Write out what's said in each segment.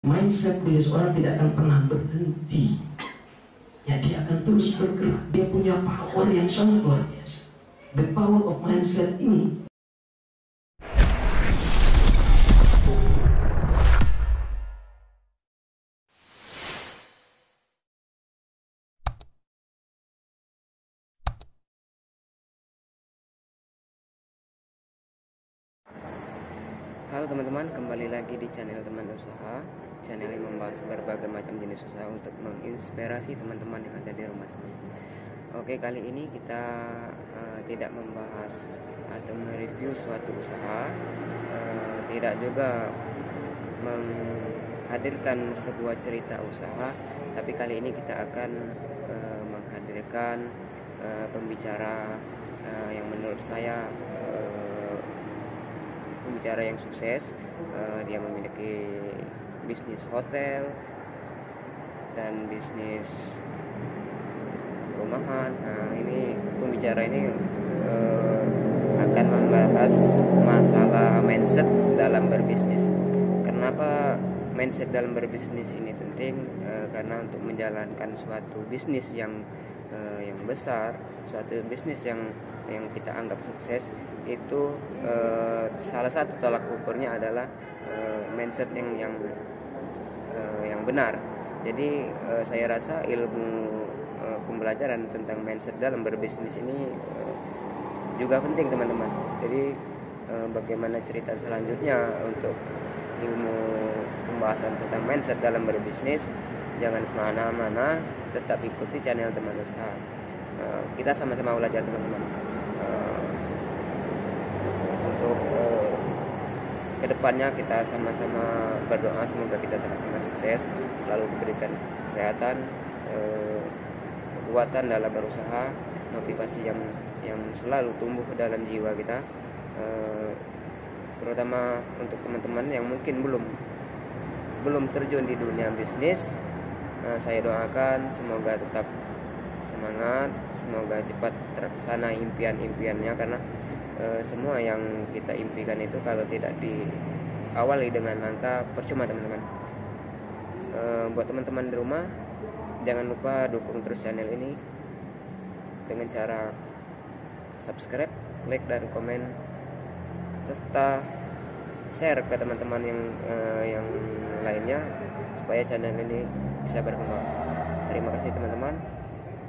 Mindset bisnis orang tidak akan pernah berhenti. Ya, dia akan terus bergerak. Dia punya power yang sangat luar biasa. The power of mindset ini Halo teman-teman, kembali lagi di channel Teman Usaha. Channel yang membahas berbagai macam jenis usaha untuk menginspirasi teman-teman yang ada di rumah sana. Oke, kali ini kita tidak membahas atau mereview suatu usaha, tidak juga menghadirkan sebuah cerita usaha, tapi kali ini kita akan menghadirkan pembicara yang menurut saya pembicara yang sukses. Dia memiliki bisnis hotel dan bisnis rumahan. Ini pembicara ini akan membahas masalah mindset dalam berbisnis. Kenapa mindset dalam berbisnis ini penting? Karena untuk menjalankan suatu bisnis yang besar, suatu bisnis yang kita anggap sukses, itu salah satu tolak ukurnya adalah mindset yang benar. Jadi saya rasa ilmu pembelajaran tentang mindset dalam berbisnis ini juga penting teman-teman. Jadi bagaimana cerita selanjutnya untuk ilmu pembahasan tentang mindset dalam berbisnis, jangan kemana-mana, tetap ikuti channel Teman Usaha. Kita sama-sama belajar teman-teman. Untuk kedepannya kita sama-sama berdoa semoga kita sama-sama sukses, selalu diberikan kesehatan, kekuatan dalam berusaha, motivasi yang selalu tumbuh ke dalam jiwa kita, terutama untuk teman-teman yang mungkin belum terjun di dunia bisnis. Saya doakan semoga tetap semangat, semoga cepat terlaksana impian-impiannya, karena semua yang kita impikan itu kalau tidak diawali dengan langkah percuma teman-teman. Buat teman-teman di rumah, jangan lupa dukung terus channel ini dengan cara subscribe, like dan komen, serta share ke teman-teman yang lainnya supaya channel ini bisa berkembang. Terima kasih teman-teman.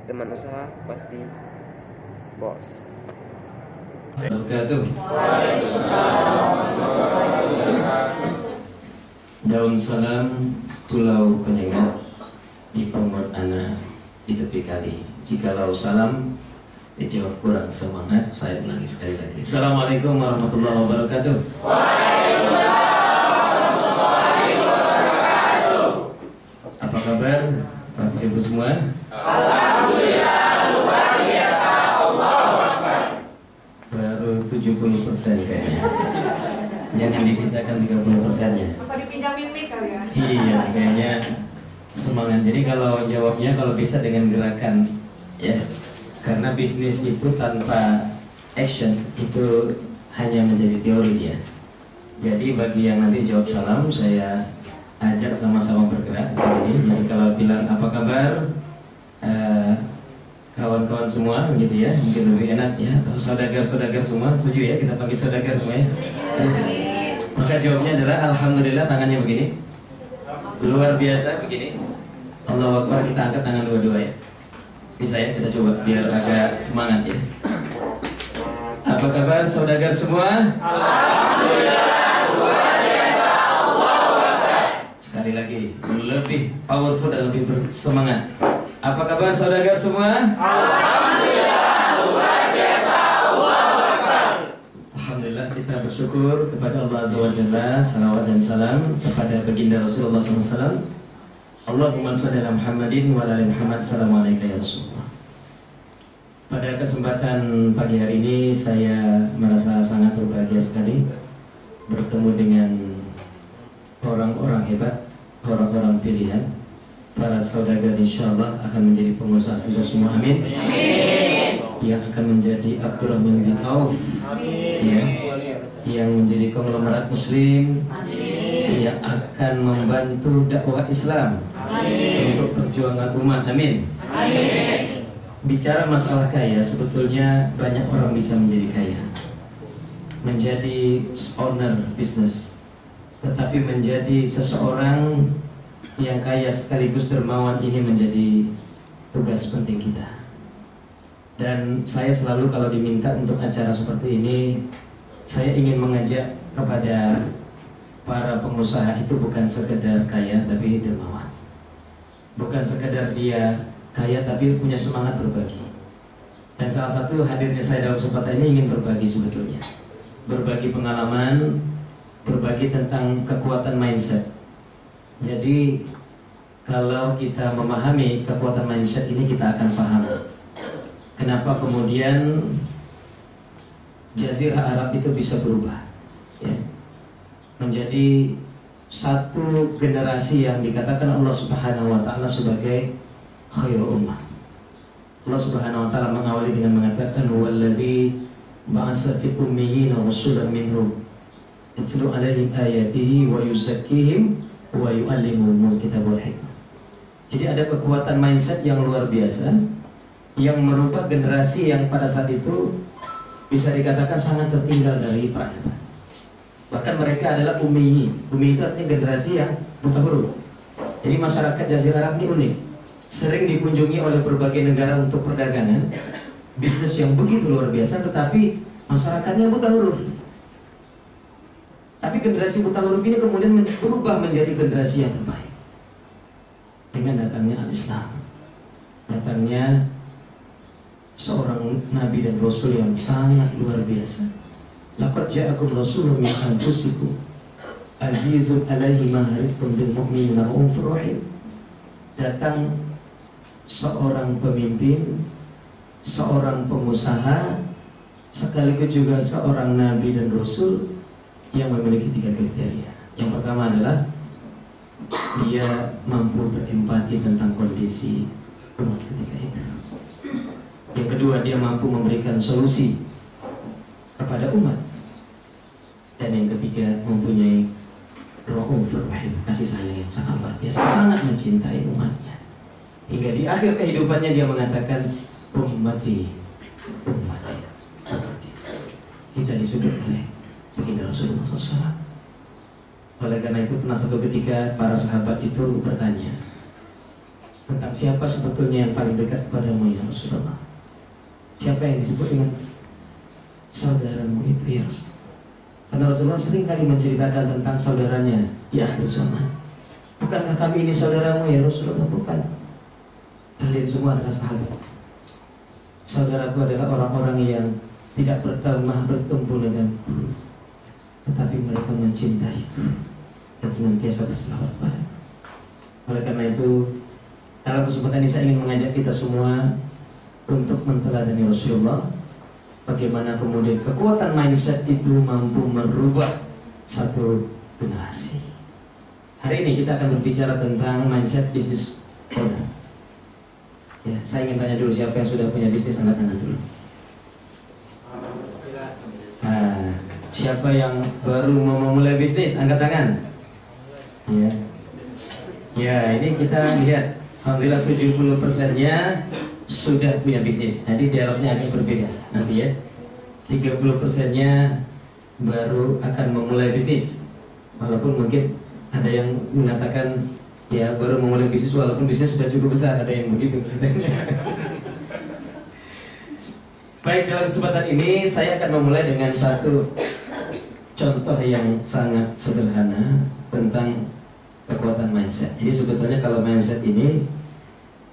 Teman Usaha pasti bos. Daun salam pulau penyengat di pemot anak di tepi kali. Jikalau salam dijawab kurang semangat, saya ulangi sekali lagi. Assalamualaikum warahmatullahi wabarakatuh. Waalaikumsalam warahmatullahi wabarakatuh. Apa kabar Bapak Ibu semua? Alhamdulillah, luar biasa. Allahu Akbar. Baru 70% kayaknya. Jangan disisakan 30%-nya. Apa dipinjamin mic kali ya? Iya, kayaknya semangat. Jadi kalau jawabnya kalau bisa dengan gerakan, ya. Karena bisnis itu tanpa action itu hanya menjadi teori ya. Jadi bagi yang nanti jawab salam, saya ajak sama-sama bergerak. Jadi kalau bilang apa kabar, kawan-kawan semua gitu ya, mungkin lebih enak ya. Atau saudagar-saudagar semua, setuju ya kita panggil saudagar semua ya. Maka jawabnya adalah alhamdulillah, tangannya begini. Luar biasa begini. Allahu Akbar, kita angkat tangan dua-dua ya. Bisa ya, kita coba biar agak semangat ya. Apa kabar saudagar semua? Alhamdulillah, luar biasa. Allahu Akbar. Sekali lagi, lebih powerful dan lebih bersemangat. Apa kabar saudagar semua? Alhamdulillah, luar biasa. Allahu Akbar. Alhamdulillah, kita bersyukur kepada Allah Azza wa Jalla. Salawat dan salam kepada baginda Rasulullah SAW. Allahumma shalli ala Muhammadin wa ala ali Muhammad. Assalamualaikum ya Rasulullah. Pada kesempatan pagi hari ini saya merasa sangat berbahagia sekali bertemu dengan orang-orang hebat, orang-orang pilihan. Para saudagar insyaallah akan menjadi pengusaha kita semua, amin. Amin. Yang akan menjadi Abdurrahman bin Auf, ya, yang menjadi konglomerat muslim, amin. yang akan membantu dakwah Islam untuk perjuangan umat. Amin. Bicara masalah kaya, sebetulnya banyak orang bisa menjadi kaya, menjadi owner bisnis, tetapi menjadi seseorang yang kaya sekaligus dermawan ini menjadi tugas penting kita. Dan saya selalu kalau diminta untuk acara seperti ini, saya ingin mengajak kepada para pengusaha itu bukan sekedar kaya tapi dermawan. Bukan sekedar dia kaya tapi punya semangat berbagi. Dan salah satu hadirnya saya dalam kesempatan ini ingin berbagi sebetulnya. Berbagi pengalaman, berbagi tentang kekuatan mindset. Jadi kalau kita memahami kekuatan mindset ini, kita akan paham kenapa kemudian Jazirah Arab itu bisa berubah, ya, menjadi satu generasi yang dikatakan Allah Subhanahu wa Ta'ala sebagai khairul ummah. Allah Subhanahu wa Ta'ala mengawali dengan mengatakan walladzi ba'atsa fil ummiyina rasulan minhum yatlu 'alaihim ayatihi wa yuzakkihim wa yu'allimuhumul kitaba wal hikmah. Jadi ada kekuatan mindset yang luar biasa yang merubah generasi yang pada saat itu bisa dikatakan sangat tertinggal dari peradaban. Bahkan mereka adalah ummi. Ummi itu artinya generasi yang buta huruf. Jadi masyarakat Jazirah Arab ini unik, sering dikunjungi oleh berbagai negara untuk perdagangan, bisnis yang begitu luar biasa, tetapi masyarakatnya buta huruf. Tapi generasi buta huruf ini kemudian berubah menjadi generasi yang terbaik dengan datangnya al-Islam, datangnya seorang nabi dan rasul yang sangat luar biasa. Laqad ja'akum rasulun min anfusikum azizun 'alaihi ma haristum bil mu'minina raufur rahim. Datang seorang pemimpin, seorang pengusaha, sekaligus juga seorang nabi dan rasul yang memiliki 3 kriteria. Yang pertama adalah dia mampu berempati tentang kondisi umat ketika itu. Yang kedua, dia mampu memberikan solusi kepada umat. Dan yang ketiga, mempunyai raufur rahim, kasih sayang yang sangat luar biasa, sangat mencintai umatnya. Hingga di akhir kehidupannya dia mengatakan ummati, ummati, ummati. Kita disebut oleh baginda Rasulullah SAW. Oleh karena itu pernah satu ketika para sahabat itu bertanya tentang siapa sebetulnya yang paling dekat kepadamu ya Rasulullah. Siapa yang disebut dengan saudaramu itu ya? Karena Rasulullah sering kali menceritakan tentang saudaranya di akhir zaman. Bukankah kami ini saudaramu ya Rasulullah? Bukan. Kalian semua adalah sahabat. Saudaraku adalah orang-orang yang tidak bertumbuh denganku, tetapi mereka mencintaiku dan senantiasa berselawat padaku. Oleh karena itu, dalam kesempatan ini saya ingin mengajak kita semua untuk menteladani Rasulullah. Bagaimana kemudian kekuatan mindset itu mampu merubah satu generasi. Hari ini kita akan berbicara tentang mindset bisnis owner. Ya, saya ingin tanya dulu siapa yang sudah punya bisnis, angkat tangan dulu. Nah, siapa yang baru mau memulai bisnis, angkat tangan. Ya, ya ini kita lihat, alhamdulillah 70%-nya sudah punya bisnis. Jadi dialognya akan berbeda nanti ya. 30%-nya baru akan memulai bisnis. Walaupun mungkin ada yang mengatakan ya baru memulai bisnis walaupun bisnis sudah cukup besar, ada yang begitu. Baik, dalam kesempatan ini saya akan memulai dengan satu contoh yang sangat sederhana tentang kekuatan mindset. Jadi sebetulnya kalau mindset ini,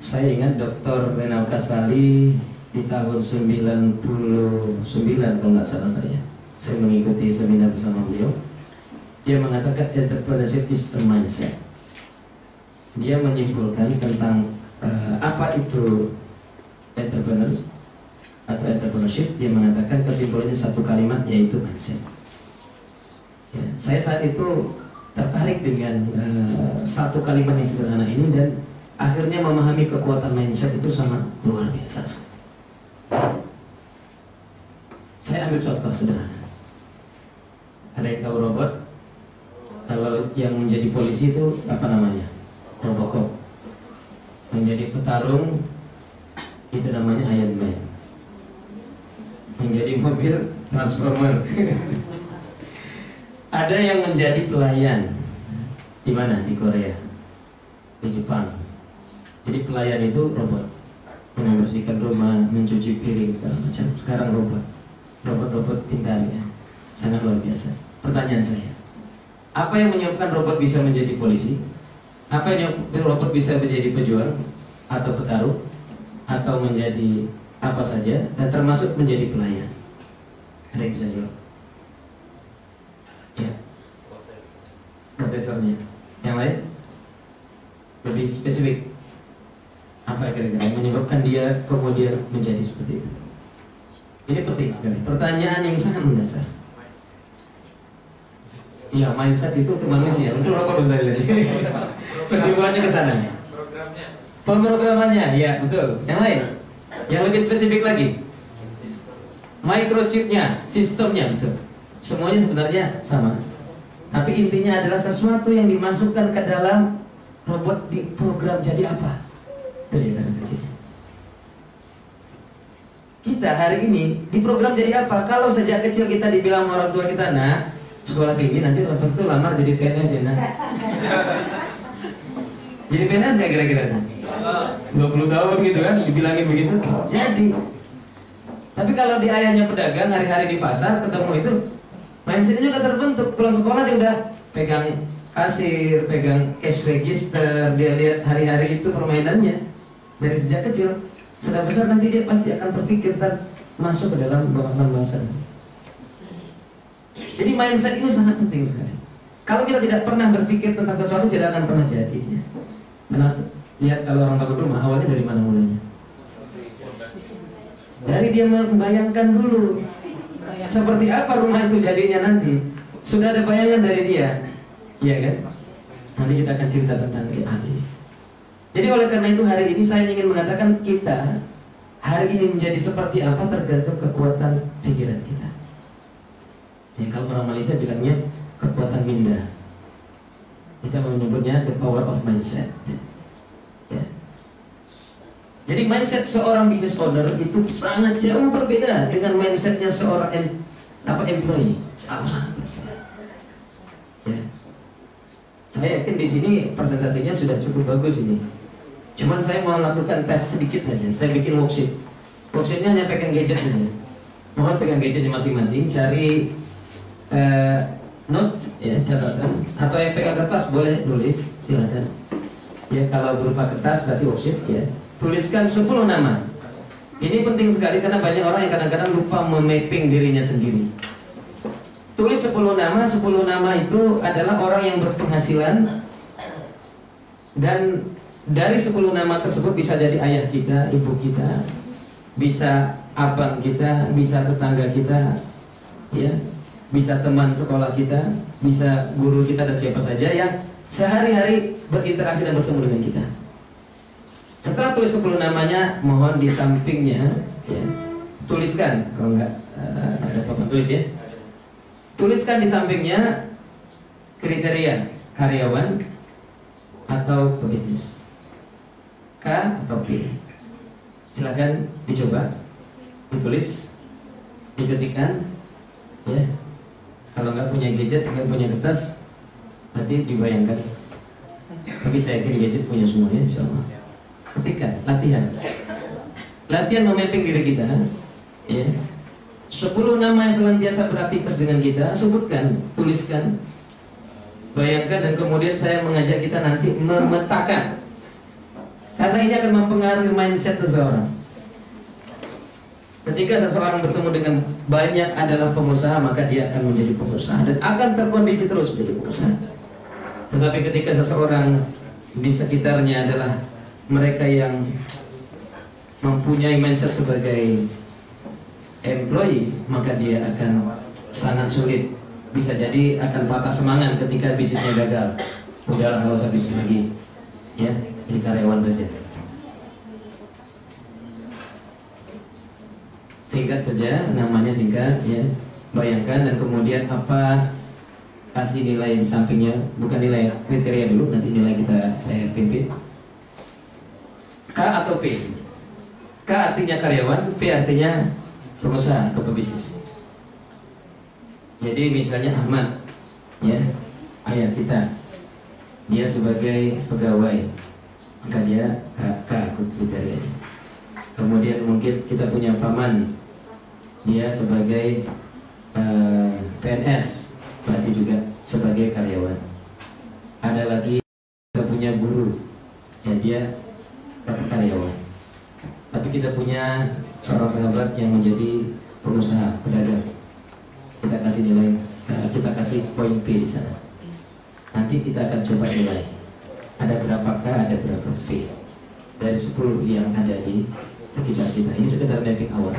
saya ingat Dr. Renal Kasali di tahun 99 kalau nggak salah saya mengikuti seminar bersama beliau. Dia mengatakan entrepreneurship is a mindset. Dia menyimpulkan tentang apa itu entrepreneur atau entrepreneurship. Dia mengatakan kesimpulannya satu kalimat, yaitu mindset. Ya, saya saat itu tertarik dengan satu kalimat yang sederhana ini dan akhirnya memahami kekuatan mindset itu sangat luar biasa. Saya ambil contoh sederhana. Ada yang tahu robot? Kalau yang menjadi polisi itu apa namanya? Robocop. Menjadi petarung itu namanya Iron Man. Menjadi mobil Transformer. Ada yang menjadi pelayan. Di mana? Di Korea, di Jepang. Jadi pelayan itu robot, membersihkan rumah, mencuci piring segala macam. Sekarang robot pintar ya, sangat luar biasa. Pertanyaan saya, apa yang menyebabkan robot bisa menjadi polisi? Apa yang menyebabkan robot bisa menjadi pejuang atau petarung atau menjadi apa saja dan termasuk menjadi pelayan? Ada yang bisa jawab? Ya. Prosesornya. Yang lain? Lebih spesifik. Apa kira-kira yang menyebabkan dia kemudian menjadi seperti itu? Ini penting sekali. Pertanyaan yang sangat mendasar. Iya, mindset itu untuk manusia, untuk robot bisa jadi. Kesimpulannya ke sana. Pemrogramannya, ya betul. Yang lain, yang lebih spesifik lagi, microchipnya, sistemnya, betul. Semuanya sebenarnya sama. Tapi intinya adalah sesuatu yang dimasukkan ke dalam robot di program jadi apa? Itu dia kata kuncinya. Kita hari ini diprogram jadi apa? Kalau sejak kecil kita dibilang orang tua kita, nah sekolah tinggi nanti lepas itu lamar jadi PNS ya, nah. Jadi PNS nggak kira-kira? 20 tahun gitu kan, dibilangin begitu. Jadi. Tapi kalau di ayahnya pedagang, hari-hari di pasar ketemu itu, mindsetnya juga terbentuk. Pulang sekolah dia udah pegang kasir, pegang cash register, dia lihat hari-hari itu permainannya dari sejak kecil. Sudah besar nanti dia pasti akan berpikir dan masuk ke dalam bahasa. Jadi mindset ini sangat penting sekali. Kalau kita tidak pernah berpikir tentang sesuatu, tidak akan pernah jadi. Kenapa? Lihat kalau orang bangun rumah, awalnya dari mana mulainya? Dari dia membayangkan dulu seperti apa rumah itu jadinya nanti. Sudah ada bayangan dari dia, iya kan? Nanti kita akan cerita tentang ini. Jadi oleh karena itu hari ini saya ingin mengatakan kita hari ini menjadi seperti apa tergantung kekuatan pikiran kita. Ya, kalau orang Malaysia bilangnya kekuatan minda. Kita menyebutnya the power of mindset. Ya. Jadi mindset seorang business owner itu sangat jauh berbeda dengan mindsetnya seorang employee. Ya. Saya yakin di sini presentasinya sudah cukup bagus ini. Cuman saya mau lakukan tes sedikit saja. Saya bikin worksheet. Worksheetnya hanya pegang gadget saja. Mohon pegang gadgetnya masing-masing. Cari notes, ya, catatan. Atau yang pegang kertas boleh tulis, silakan. Ya, kalau berupa kertas berarti worksheet, ya. Tuliskan 10 nama. Ini penting sekali karena banyak orang yang kadang-kadang lupa memapping dirinya sendiri. Tulis 10 nama. 10 nama itu adalah orang yang berpenghasilan. Dan dari 10 nama tersebut bisa jadi ayah kita, ibu kita, bisa abang kita, bisa tetangga kita, ya, bisa teman sekolah kita, bisa guru kita dan siapa saja yang sehari-hari berinteraksi dan bertemu dengan kita. Setelah tulis 10 namanya, mohon di sampingnya, ya, tuliskan, kalau enggak ada papan tulis ya, tuliskan di sampingnya kriteria karyawan atau pebisnis, K atau B. Silakan dicoba, ditulis, diketikkan, ya. Kalau nggak punya gadget, nggak punya kertas, nanti dibayangkan. Tapi saya yakin gadget punya semuanya, insya Allah. Ketikkan, latihan memapping diri kita, ya. 10 nama yang senantiasa beraktivitas dengan kita, sebutkan, tuliskan, bayangkan, dan kemudian saya mengajak kita nanti memetakan. Karena ini akan mempengaruhi mindset seseorang. Ketika seseorang bertemu dengan banyak adalah pengusaha, maka dia akan menjadi pengusaha dan akan terkondisi terus menjadi pengusaha. Tetapi ketika seseorang di sekitarnya adalah mereka yang mempunyai mindset sebagai employee, maka dia akan sangat sulit. Bisa jadi akan patah semangat ketika bisnisnya gagal. Udahlah, nggak usah bisnis lagi, ya, jadi karyawan saja. Singkat saja, namanya singkat, ya. Bayangkan dan kemudian apa kasih nilai di sampingnya, bukan nilai kriteria dulu, nanti nilai saya pimpin. K atau P? K artinya karyawan, P artinya pengusaha atau pebisnis. Jadi misalnya Ahmad, ya, ayah kita, dia sebagai pegawai, maka dia K kriterianya. Kemudian mungkin kita punya paman, dia sebagai PNS, berarti juga sebagai karyawan. Ada lagi kita punya guru, ya dia karyawan. Tapi kita punya seorang sahabat yang menjadi pengusaha, pedagang. Kita kasih nilai, kita kasih poin P di sana. Nanti kita akan coba nilai. Ada berapa K, ada berapa P dari 10 yang ada di sekitar kita. Ini sekedar mapping awal.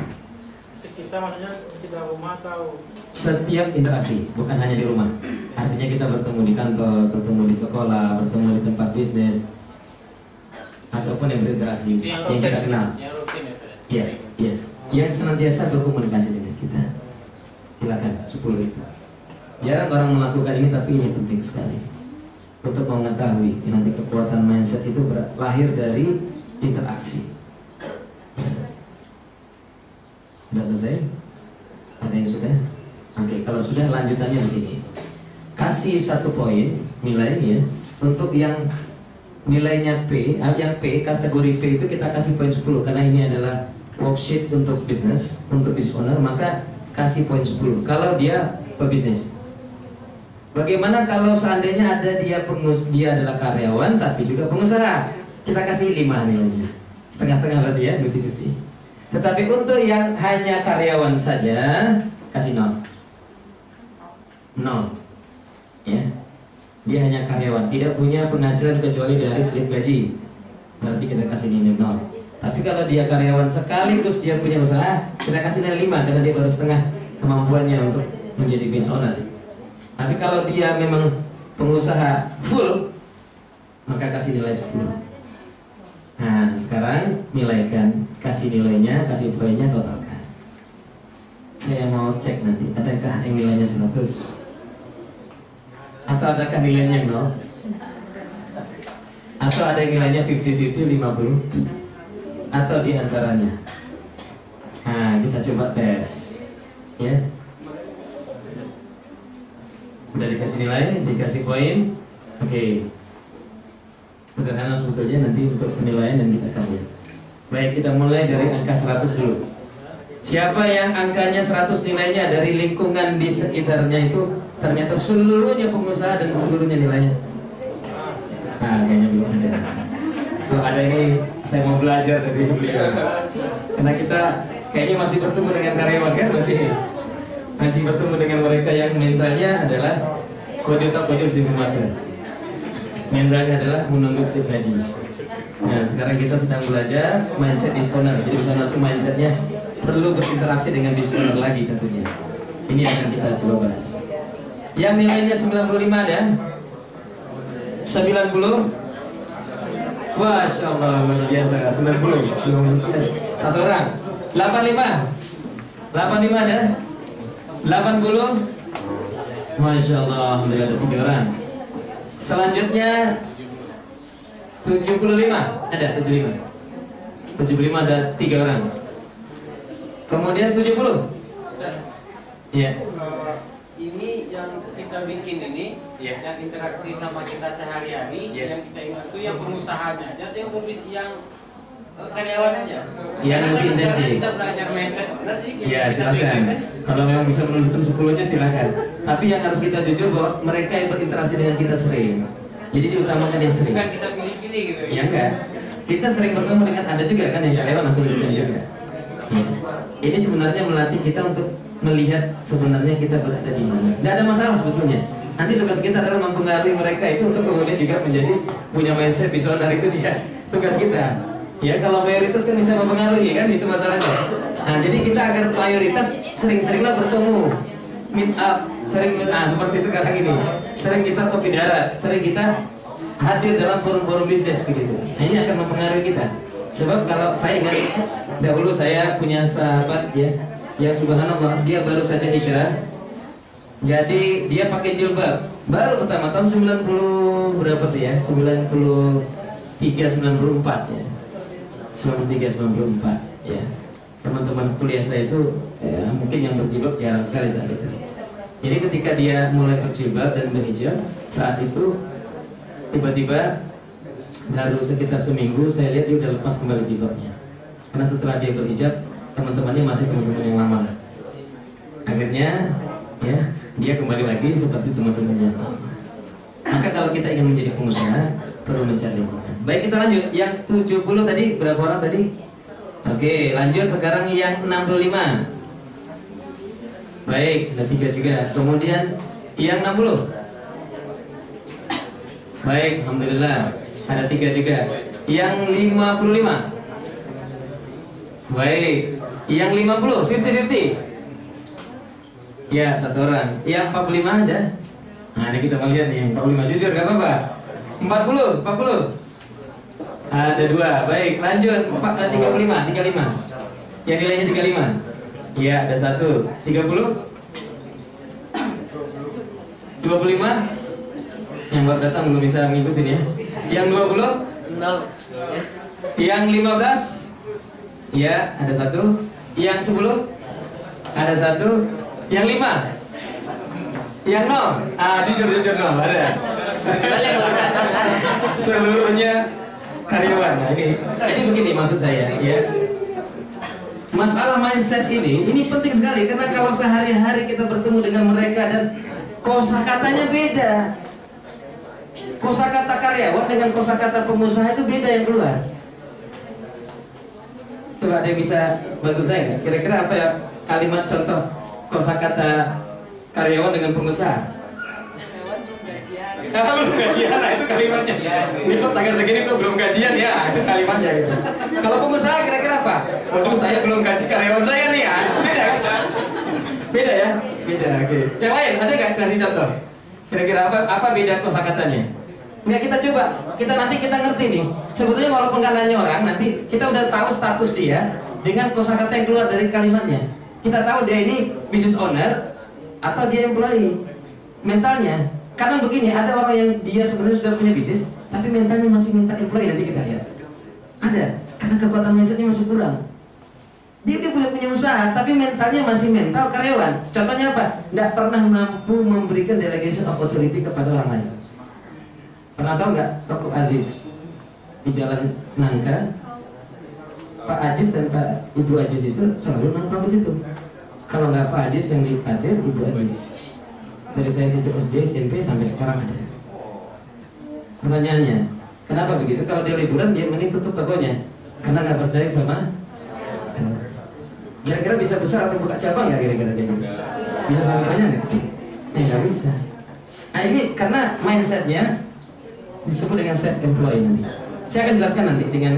Sekitar maksudnya sekitar rumah atau setiap interaksi, bukan hanya di rumah. Artinya kita bertemu di kantor, bertemu di sekolah, bertemu di tempat bisnis, ataupun yang berinteraksi yang kita kenal. Iya, iya. Yang senantiasa berkomunikasi dengan kita. Silakan 10 itu. Jarang orang melakukan ini, tapi ini penting sekali untuk mengetahui nanti kekuatan mindset itu lahir dari interaksi. Sudah selesai? Ada yang sudah? Oke, kalau sudah lanjutannya begini. Kasih 1 poin nilainya untuk yang nilainya P, yang P, kategori P itu kita kasih poin 10 karena ini adalah worksheet untuk bisnis, untuk business owner, maka kasih poin 10 kalau dia pebisnis. Bagaimana kalau seandainya ada dia adalah karyawan tapi juga pengusaha? Kita kasih 5 nilainya. Setengah-setengah berarti ya, 50-50. Tetapi untuk yang hanya karyawan saja kasih 0. 0. Ya. Dia hanya karyawan, tidak punya penghasilan kecuali dari slip gaji. Berarti kita kasih nilai 0. Tapi kalau dia karyawan sekaligus dia punya usaha, kita kasih nilai 5 karena dia baru setengah kemampuannya untuk menjadi business owner. Tapi kalau dia memang pengusaha full, maka kasih nilai 10. Nah, sekarang nilaikan, kasih nilainya, kasih poinnya, totalkan. Saya mau cek nanti, adakah yang nilainya 100? Atau adakah nilainya 0? Atau ada yang nilainya 50-50, 50? Atau di antaranya? Nah, kita coba tes. Ya. Sudah dikasih nilai, dikasih poin. Oke. Sederhana sebetulnya, nanti untuk penilaian dan kita akan lihat. Baik, kita mulai dari angka 100 dulu. Siapa yang angkanya 100 nilainya dari lingkungan di sekitarnya itu ternyata seluruhnya pengusaha dan seluruhnya nilainya? Nah, kayaknya belum ada. Kalau ada ini, saya mau belajar dari beliau. Karena kita kayaknya masih bertemu dengan karyawan kan, masih bertemu dengan mereka yang mentalnya adalah kojo di rumah. Mentalnya adalah menunggu slip gaji. Nah, sekarang kita sedang belajar mindset owner. Jadi owner itu mindsetnya perlu berinteraksi dengan owner lagi tentunya. Ini akan kita coba bahas. Yang nilainya 95 ada? 90? Masya Allah, luar biasa. 90. Satu orang. 85? 85 ada? 80? Masya Allah, alhamdulillah ada 3 orang. Selanjutnya 75, ada 75. 75 ada 3 orang. Kemudian 70. Iya. Ini yang kita bikin ini, yang interaksi sama kita sehari-hari, yang kita ingat itu yang pengusahanya aja, atau yang karyawan aja. Yang lebih intensif. Kita belajar mindset, berarti ya silakan. Kalau memang bisa menunjukkan 10-nya silakan. Tapi yang harus kita jujur bahwa mereka yang berinteraksi dengan kita sering. Jadi diutamakan yang sering. Bukan kita pilih-pilih gitu. Ya enggak. Kita sering bertemu dengan ada juga kan yang karyawan atau tuliskan juga. Ya. Ini sebenarnya melatih kita untuk melihat sebenarnya kita berada di mana. Tidak ada masalah sebetulnya. Nanti tugas kita adalah mempengaruhi mereka itu untuk kemudian juga menjadi punya mindset visioner, itu dia tugas kita. Ya, kalau mayoritas kan bisa mempengaruhi kan, itu masalahnya. Nah, jadi kita agar mayoritas sering-seringlah bertemu, meet up, sering seperti sekarang ini. Sering kita kopi darat, sering kita hadir dalam forum-forum bisnis begitu. Nah, ini akan mempengaruhi kita. Sebab kalau saya ingat dahulu saya punya sahabat ya, yang subhanallah dia baru saja hijrah Jadi dia pakai jilbab baru pertama tahun 90 berapa tuh ya? 93 94 ya. 93 94 ya. Teman-teman kuliah saya itu mungkin yang berjilbab jarang sekali saat itu. Jadi ketika dia mulai berjilbab dan berhijab, saat itu tiba-tiba baru sekitar seminggu saya lihat dia udah lepas kembali jilbabnya. Karena setelah dia berhijab, teman-temannya masih teman-teman yang lama. Akhirnya ya dia kembali lagi seperti teman-temannya. Maka kalau kita ingin menjadi pengusaha perlu mencari lingkungan. Baik, kita lanjut. Yang 70 tadi berapa orang tadi? Oke, lanjut sekarang yang 65. Baik, ada 3 juga. Kemudian yang 60. Baik, alhamdulillah. Ada 3 juga. Yang 55. Baik, yang 50, 50-50. Ya, 1 orang. Yang 45 ada? Nah, ini kita mau lihat nih, 45 jujur gak apa-apa. 40. Ada 2. Baik, lanjut. 35. Yang nilainya 35. Ya, ada 1. 30. 25. Yang baru datang belum bisa ngikutin ya. Yang 20. Yang 15. Ya, ada 1. Yang 10. Ada 1. Yang 5. Yang 0. Jujur 0 ada. Seluruhnya karyawan. Nah, ini begini maksud saya ya. Masalah mindset ini penting sekali karena kalau sehari-hari kita bertemu dengan mereka dan kosakatanya beda. Kosakata karyawan dengan kosakata pengusaha itu beda yang keluar. Coba ada yang bisa bantu saya nggak? Kira-kira apa ya kalimat contoh kosakata karyawan dengan pengusaha? Belum gajian, nah itu kalimatnya. Ini kok tanggal segini kok belum gajian ya? Itu kalimatnya gitu. Kalau pengusaha kira-kira apa? Waduh, saya belum gaji karyawan saya nih ya. Beda kan? Beda ya? Beda, oke. Yang lain ada nggak kasih contoh? Kira-kira apa beda kosakatanya? Nggak, kita coba. Nanti kita ngerti nih. Sebetulnya walaupun nggak nanya orang, nanti kita udah tahu status dia dengan kosakata yang keluar dari kalimatnya. Kita tahu dia ini business owner atau dia employee. Mentalnya. Karena begini, ada orang yang dia sebenarnya sudah punya bisnis, tapi mentalnya masih mental employee, nanti kita lihat. Ada, karena kekuatan mindsetnya masih kurang. Dia punya usaha, tapi mentalnya masih mental karyawan. Contohnya apa? Nggak pernah mampu memberikan delegation of authority kepada orang lain. Pernah tahu nggak Toko Aziz di Jalan Nangka? Pak Aziz dan Pak Ibu Aziz itu selalu nongkrong di situ. Kalau nggak Pak Aziz yang di kasir, Ibu Aziz. Dari saya sejak SD, SMP sampai sekarang ada. Pertanyaannya, kenapa begitu? Kalau dia liburan, dia mending tutup tokonya karena nggak percaya sama. Kira-kira bisa besar atau buka cabang nggak kira-kira dia? Bisa sampai banyak nggak? Nggak bisa. Nah ini karena mindsetnya disebut dengan self employed nanti. Saya akan jelaskan nanti dengan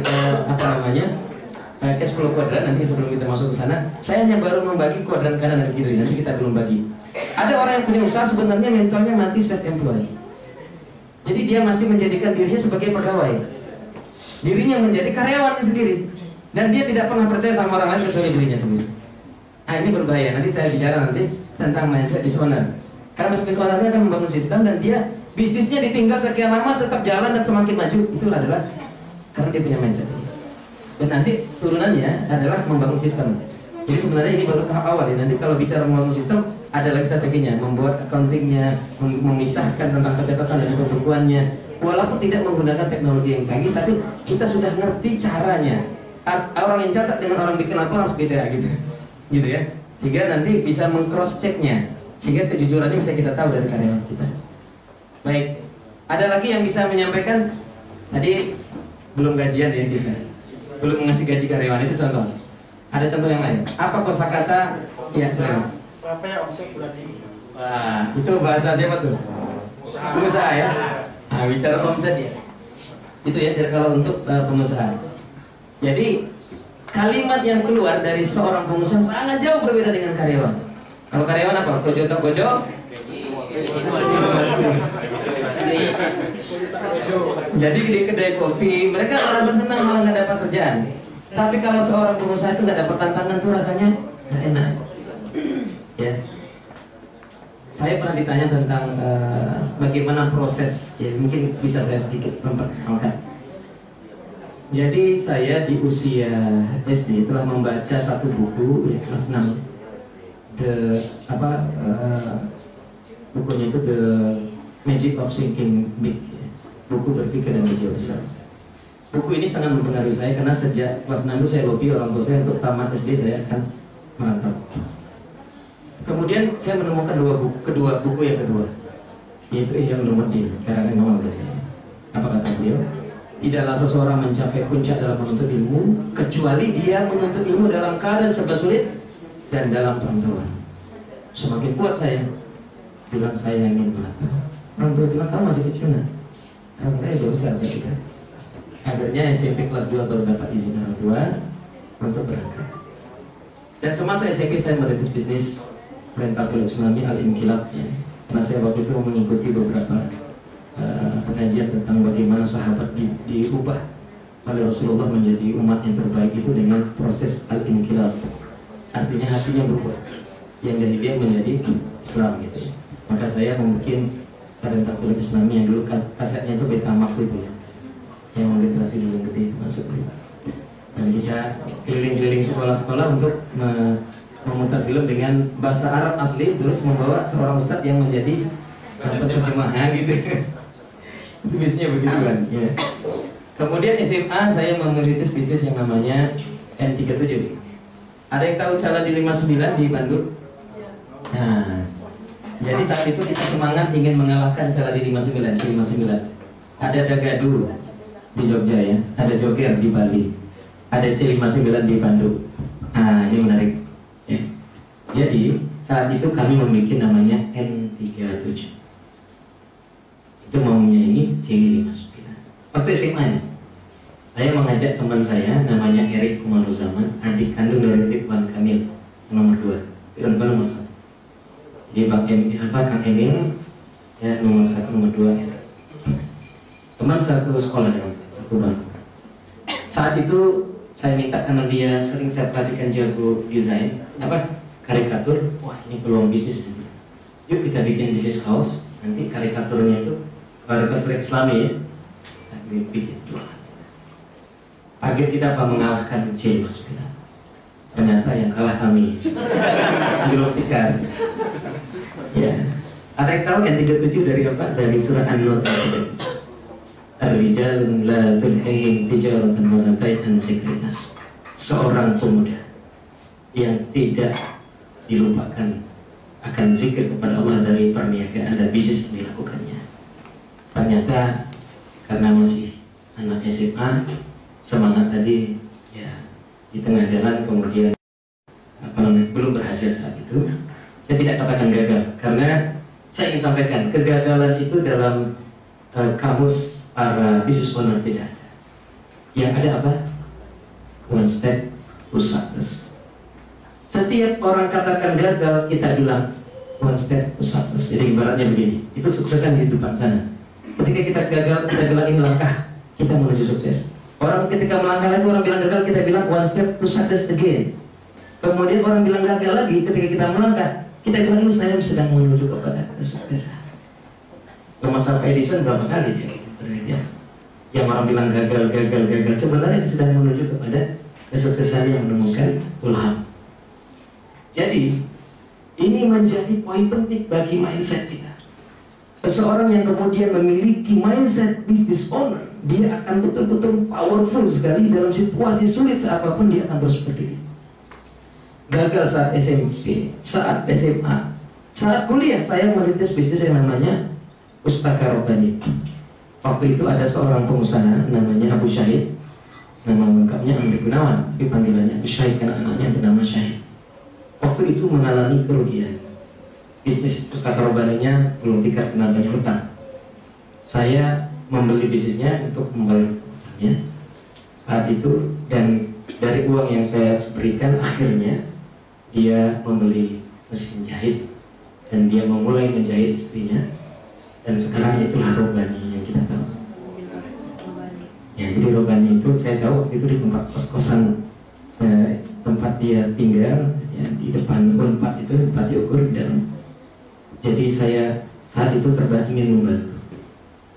cash flow kuadran nanti sebelum kita masuk ke sana. Saya hanya baru membagi kuadran kanan dan kiri, nanti kita belum bagi. Ada orang yang punya usaha sebenarnya mentalnya mati self employed. Jadi dia masih menjadikan dirinya sebagai pegawai. Dirinya menjadi karyawannya sendiri. Dan dia tidak pernah percaya sama orang lain kecuali dirinya sendiri. Nah ini berbahaya. Nanti saya bicara nanti tentang mindset business owner. Karena business owner-nya akan membangun sistem dan dia bisnisnya ditinggal sekian lama tetap jalan dan semakin maju. Itu adalah karena dia punya mindset. Dan nanti turunannya adalah membangun sistem. Jadi sebenarnya ini baru tahap awal ya. Nanti kalau bicara membangun sistem ada lagi strateginya, membuat accountingnya, memisahkan tentang pencatatan dan pembukuannya. Walaupun tidak menggunakan teknologi yang canggih, tapi kita sudah ngerti caranya. Orang yang catat dengan orang bikin laporan harus beda gitu ya. Sehingga nanti bisa meng-cross checknya, sehingga kejujurannya bisa kita tahu dari karyawan kita. Baik, ada lagi yang bisa menyampaikan tadi belum gajian ya kita, belum ngasih gaji karyawan, itu contoh. Ada contoh yang lain. Apa kosakata? Ya, silakan. Berapa ya omset bulan ini? Wah, itu bahasa siapa tuh? Pengusaha ya. Nah, bicara omset ya. Itu ya kalau untuk pengusaha. Jadi kalimat yang keluar dari seorang pengusaha sangat jauh berbeda dengan karyawan. Kalau karyawan apa? Gojo tok gojo. Jadi di kedai kopi mereka merasa senang malah nggak dapat kerjaan. Tapi kalau seorang pengusaha itu nggak dapat tantangan tuh rasanya nggak enak. Ya. Saya pernah ditanya tentang bagaimana proses, ya mungkin bisa saya sedikit memperkenalkan. Jadi saya di usia SD telah membaca satu buku ya, kelas 6. Bukunya itu The Magic of Thinking Big, ya. Buku berpikir dan berjiwa besar. Buku ini sangat mempengaruhi saya karena sejak kelas 6 itu saya lobby orang tua saya untuk tamat SD saya akan merantau. Kemudian saya menemukan buku yang kedua, yaitu Ihya Ulumuddin karangan Imam Al-Ghazali. Apa kata beliau? Tidaklah seseorang mencapai puncak dalam menuntut ilmu kecuali dia menuntut ilmu dalam keadaan serba sulit dan dalam perantauan. Semakin kuat saya bilang saya ingin merantau. Orang tua bilang kamu masih kecil nak. Rasa saya sudah besar saya juga. Akhirnya SMP kelas 2 baru dapat izin orang tua untuk berangkat. Dan semasa SMP saya merintis bisnis rental kuliah Islami Al-Inqilab, ya. Karena saya waktu itu mengikuti beberapa pengajian tentang bagaimana sahabat diubah oleh Rasulullah menjadi umat yang terbaik itu dengan proses Al-Inqilab. Artinya hatinya berubah, yang jahiliyah menjadi Islam gitu. Maka saya membuat rental kuliah Islami yang dulu kasetnya itu Betamax itu ya, yang generasi dulu yang gede itu masuk. Dan kita keliling-keliling sekolah-sekolah untuk memutar film dengan bahasa Arab asli, terus membawa seorang ustadz yang menjadi penerjemahnya gitu. Itu biasanya begitu kan ya. Kemudian SMA saya merintis bisnis yang namanya N37. Ada yang tahu Cala di 59 di Bandung? Nah, jadi saat itu kita semangat ingin mengalahkan Cala di 59. Ada Dagadu di Jogja ya, ada Joger di Bali, ada C59 di Bandung. Nah, ini menarik. Ya. Jadi saat itu kami membuat namanya N37. Itu maunya ini C59. Waktu SMA ini, saya mengajak teman saya namanya Erik Kumaruzaman, adik kandung dari Ridwan Kamil, nomor 2, Ridwan nomor 1. Jadi Kang Emil ya nomor 1, nomor 2 ya. Teman satu sekolah dengan saya, satu bangku. Saat itu saya minta karena dia sering saya perhatikan jago desain karikatur. Wah, ini peluang bisnis. Yuk kita bikin bisnis house. Nanti karikaturnya itu karikatur Islami ya. Kita bikin jualan. Target kita apa? Mengalahkan C59. Ternyata yang kalah kami. Belum tikar. Ya. Ada yang tahu N37 dari apa? Dari surah An-Nur ayat 37. Ar-rijalun la tulhihim tijaratan wa la bai'un dzikrillah. Seorang pemuda yang tidak dilupakan akan zikir kepada Allah dari perniagaan dan bisnis yang dilakukannya. Ternyata karena masih anak SMA, semangat tadi ya di tengah jalan kemudian belum berhasil saat itu. Saya tidak katakan gagal karena saya ingin sampaikan kegagalan itu dalam kamus para business owner tidak ada. Yang ada apa? One step to success. Setiap orang katakan gagal, kita bilang one step to success. Jadi ibaratnya begini, itu suksesnya di depan sana. Ketika kita gagal, kita bilang ini langkah kita menuju sukses. Orang ketika melangkah lagi, orang bilang gagal, kita bilang one step to success again. Kemudian orang bilang gagal lagi, ketika kita melangkah, kita bilang ini saya sedang menuju kepada kesuksesan. Thomas Alva Edison berapa kali dia? Yang orang bilang gagal, sebenarnya dia sedang menuju kepada kesuksesan yang menemukan ilham. Jadi ini menjadi poin penting bagi mindset kita. Seseorang yang kemudian memiliki mindset business owner, dia akan betul-betul powerful sekali dalam situasi sulit apapun dia akan terus berdiri. Gagal saat SMP, saat SMA, saat kuliah saya merintis bisnis yang namanya Pustaka Robbani. Waktu itu ada seorang pengusaha namanya Abu Syahid, nama lengkapnya Amri Gunawan, tapi panggilannya Abu Syahid karena anaknya bernama Syahid. Waktu itu mengalami kerugian. Bisnis Pustaka Robbaninya belum tingkat kena banyak hutang. Saya membeli bisnisnya untuk membayar hutangnya saat itu, dan dari uang yang saya berikan akhirnya dia membeli mesin jahit dan dia memulai menjahit istrinya. Dan sekarang itulah Robbani yang kita tahu. Ya, jadi Robbani itu saya tahu waktu itu di tempat kos-kosan tempat dia tinggal ya, di depan Unpad itu, tempat diukur di dalam. Jadi saya saat itu ingin membantu.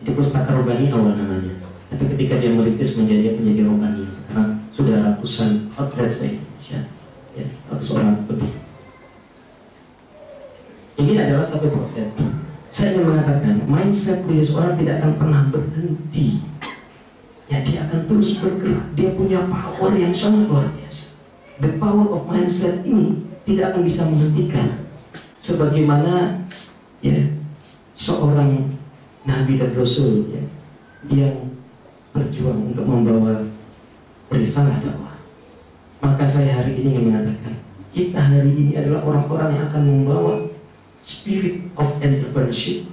Jadi Pustaka Robani awal namanya. Tapi ketika dia merintis menjadi Robani, sekarang sudah ratusan outlet saya Indonesia, ya, 100 orang lebih. Ini adalah satu proses. Saya ingin mengatakan, mindset bisnis orang tidak akan pernah berhenti. Ya, dia akan terus bergerak. Dia punya power yang sangat luar biasa. The power of mindset ini tidak akan bisa menghentikan. Sebagaimana ya seorang nabi dan rasul ya, yang berjuang untuk membawa risalah dakwah. Maka saya hari ini ingin mengatakan, kita hari ini adalah orang-orang yang akan membawa spirit of entrepreneurship,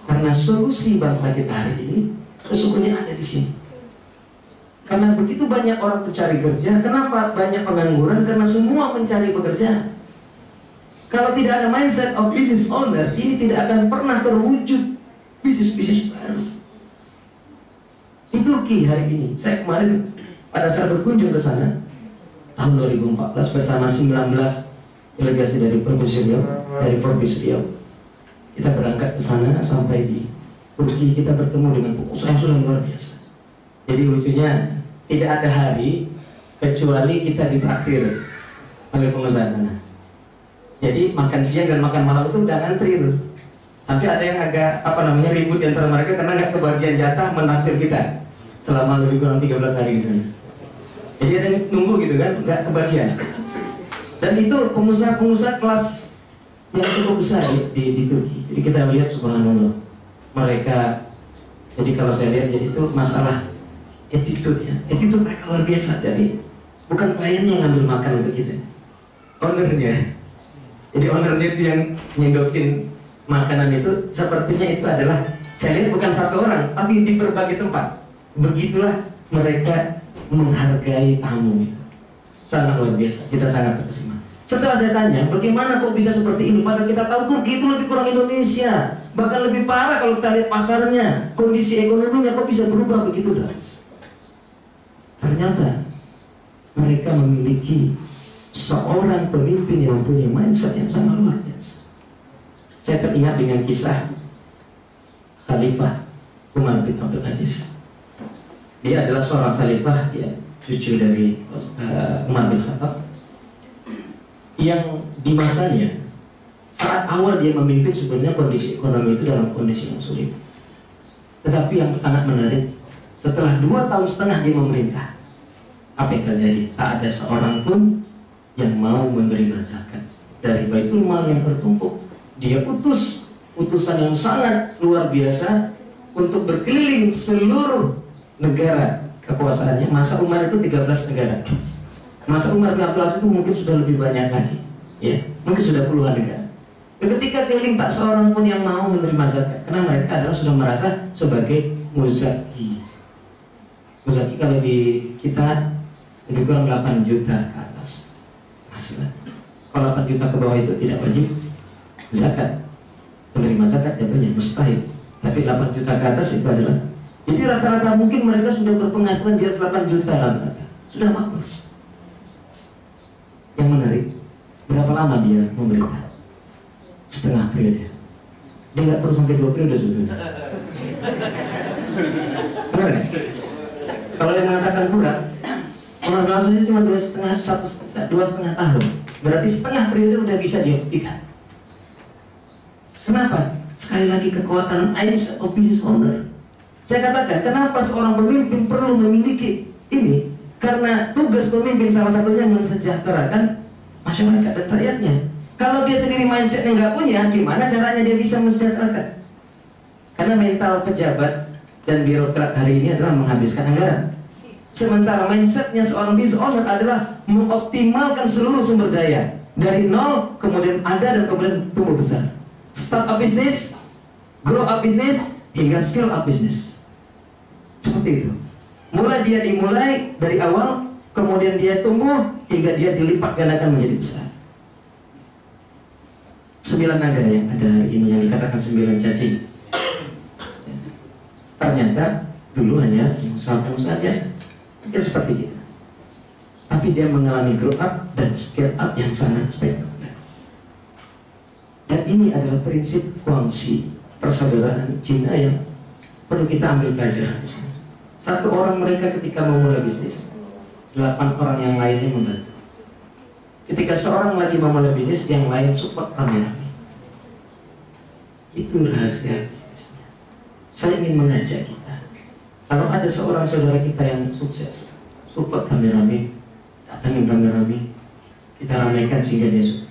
karena solusi bangsa kita hari ini sesungguhnya ada di sini. Karena begitu banyak orang mencari kerja, kenapa banyak pengangguran? Karena semua mencari pekerjaan. Kalau tidak ada mindset of business owner, ini tidak akan pernah terwujud bisnis-bisnis baru. Di Turki hari ini, saya kemarin pada saat berkunjung ke sana tahun 2014 bersama 19 delegasi dari provinsi Riau, dari Forbes Riau. Kita berangkat ke sana, sampai di Turki kita bertemu dengan pengusaha yang sudah luar biasa. Jadi lucunya tidak ada hari kecuali kita ditraktir oleh pengusaha sana. Jadi makan siang dan makan malam itu udah ngantri tuh. Sampai ada yang agak ribut di antara mereka karena nggak kebagian jatah menaktir kita selama lebih kurang 13 hari di sana. Jadi ada yang nunggu gitu kan, nggak kebagian. Dan itu pengusaha-pengusaha kelas yang cukup besar di Turki. Jadi kita lihat subhanallah, mereka, jadi kalau saya lihat jadi itu masalah attitude ya. Attitude mereka luar biasa. Jadi bukan kliennya yang ngambil makan untuk kita, ownernya. Jadi ownernya itu yang nyedokin makanan itu, sepertinya itu adalah, saya lihat bukan satu orang, tapi di berbagai tempat. Begitulah mereka menghargai tamu itu. Sangat luar biasa, kita sangat terkesima. Setelah saya tanya, bagaimana kok bisa seperti ini? Padahal kita tahu Turki itu lebih kurang Indonesia, bahkan lebih parah kalau kita lihat pasarnya, kondisi ekonominya kok bisa berubah begitu drastis. Ternyata mereka memiliki seorang pemimpin yang punya mindset yang sangat luar biasa. Saya teringat dengan kisah Khalifah Umar bin Abdul Aziz. Dia adalah seorang khalifah ya, cucu dari Umar bin Khattab, yang di masanya saat awal dia memimpin sebenarnya kondisi ekonomi itu dalam kondisi yang sulit. Tetapi yang sangat menarik, setelah 2,5 tahun dia memerintah, apa yang terjadi? Tak ada seorang pun yang mau menerima zakat dari Baitul Mal yang tertumpuk. Dia utus utusan yang sangat luar biasa untuk berkeliling seluruh negara kekuasaannya. Masa Umar itu 13 negara. Masa Umar bin Abdul Aziz itu mungkin sudah lebih banyak lagi, ya, mungkin sudah puluhan negara. Ketika keliling tak seorang pun yang mau menerima zakat, karena mereka adalah sudah merasa sebagai muzaki. Muzaki kalau di kita lebih kurang 8 juta ke atas penghasilan. Kalau 8 juta ke bawah itu tidak wajib zakat. Menerima zakat jatuhnya mustahil. Tapi 8 juta ke atas itu adalah, jadi rata-rata mungkin mereka sudah berpenghasilan di atas 8 juta rata-rata. Sudah makmur. Yang menarik, berapa lama dia memerintah? Setengah periode. Dia nggak perlu sampai 2 periode sebetulnya. Benar kan? Kalau yang mengatakan kurang, Umar bin Abdul Aziz cuma 2,5 tahun. Berarti setengah periode udah bisa dia buktikan. Kenapa? Sekali lagi kekuatan mindset of business owner. Saya katakan, kenapa seorang pemimpin perlu memiliki ini? Karena tugas pemimpin salah satunya mensejahterakan masyarakat dan rakyatnya. Kalau dia sendiri mindsetnya nggak punya, gimana caranya dia bisa mensejahterakan? Karena mental pejabat dan birokrat hari ini adalah menghabiskan anggaran. Sementara mindsetnya seorang business owner adalah mengoptimalkan seluruh sumber daya dari nol, kemudian ada dan kemudian tumbuh besar. Start up bisnis, grow up bisnis, hingga scale up bisnis. Seperti itu. Mulai dia dimulai dari awal, kemudian dia tumbuh hingga dia dilipat gandakan menjadi besar. 9 naga yang ada hari ini yang dikatakan 9 cacing. Ternyata dulu hanya pengusaha biasa, dia seperti kita. Tapi dia mengalami grow up dan scale up yang sangat spektakuler. Dan ini adalah prinsip Guangxi, persaudaraan Cina yang perlu kita ambil pelajaran di sini. Satu orang mereka ketika memulai bisnis, 8 orang yang lainnya membantu. Ketika seorang lagi memulai bisnis, yang lain support rame-rame. Itu rahasia bisnisnya. Saya ingin mengajak kita, kalau ada seorang saudara kita yang sukses, support rame-rame, datangin rame-rame, kita ramaikan sehingga dia sukses.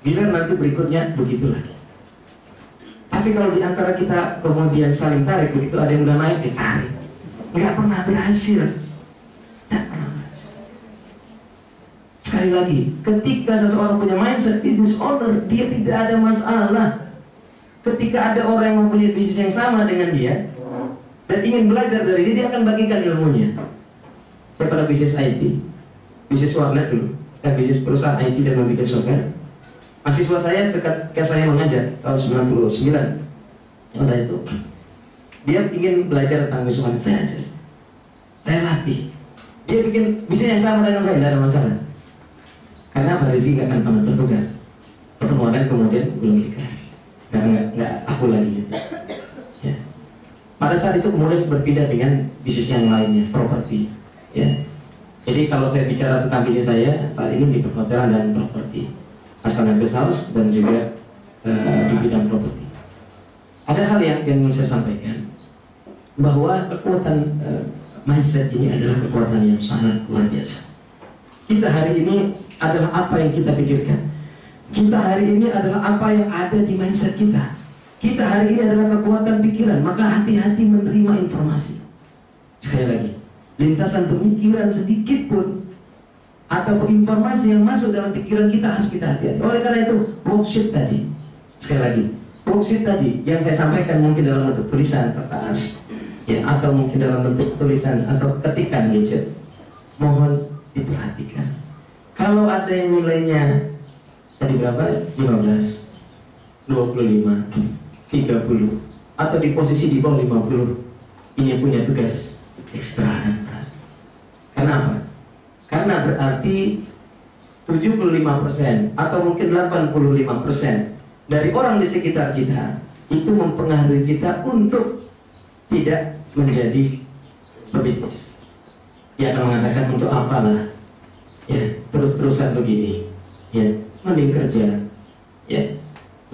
Bila nanti berikutnya begitu lagi. Tapi kalau di antara kita kemudian saling tarik, begitu ada yang udah naik ditarik, nggak pernah berhasil. Nggak pernah berhasil. Sekali lagi, ketika seseorang punya mindset business owner, dia tidak ada masalah. Ketika ada orang yang mempunyai bisnis yang sama dengan dia dan ingin belajar dari dia akan bagikan ilmunya. Saya pada bisnis IT, bisnis warnet dulu, bisnis perusahaan IT dan membuat software. Mahasiswa saya ketika saya mengajar tahun 99, udah itu dia ingin belajar tentang bisnis warnet, saya ajar, saya latih. Dia bikin bisnis yang sama dengan saya, tidak ada masalah. Karena apa? Rizky nggak akan pernah tertukar. Pertemuan kemudian belum nikah, karena nggak aku lagi gitu. Ya. Pada saat itu kemudian berpindah dengan bisnis yang lainnya, properti. Ya. Jadi kalau saya bicara tentang bisnis saya saat ini di perhotelan dan properti, Asana Guest House dan juga di bidang properti. Ada hal yang ingin saya sampaikan, bahwa kekuatan mindset ini adalah kekuatan yang sangat luar biasa. Kita hari ini adalah apa yang kita pikirkan. Kita hari ini adalah apa yang ada di mindset kita. Kita hari ini adalah kekuatan pikiran, maka hati-hati menerima informasi. Sekali lagi, lintasan pemikiran sedikit pun atau informasi yang masuk dalam pikiran kita harus kita hati-hati. Oleh karena itu, worksheet tadi, sekali lagi, worksheet tadi yang saya sampaikan mungkin dalam bentuk tulisan kertas, ya, atau mungkin dalam bentuk tulisan atau ketikan gadget, mohon diperhatikan. Kalau ada yang nilainya tadi berapa? 15, 25, 30, atau di posisi di bawah 50, ini punya tugas ekstra dan berat. Kenapa? Karena berarti 75% atau mungkin 85% dari orang di sekitar kita itu mempengaruhi kita untuk tidak menjadi pebisnis. Dia akan mengatakan untuk apalah, ya, terus-terusan begini, ya, mending kerja, ya,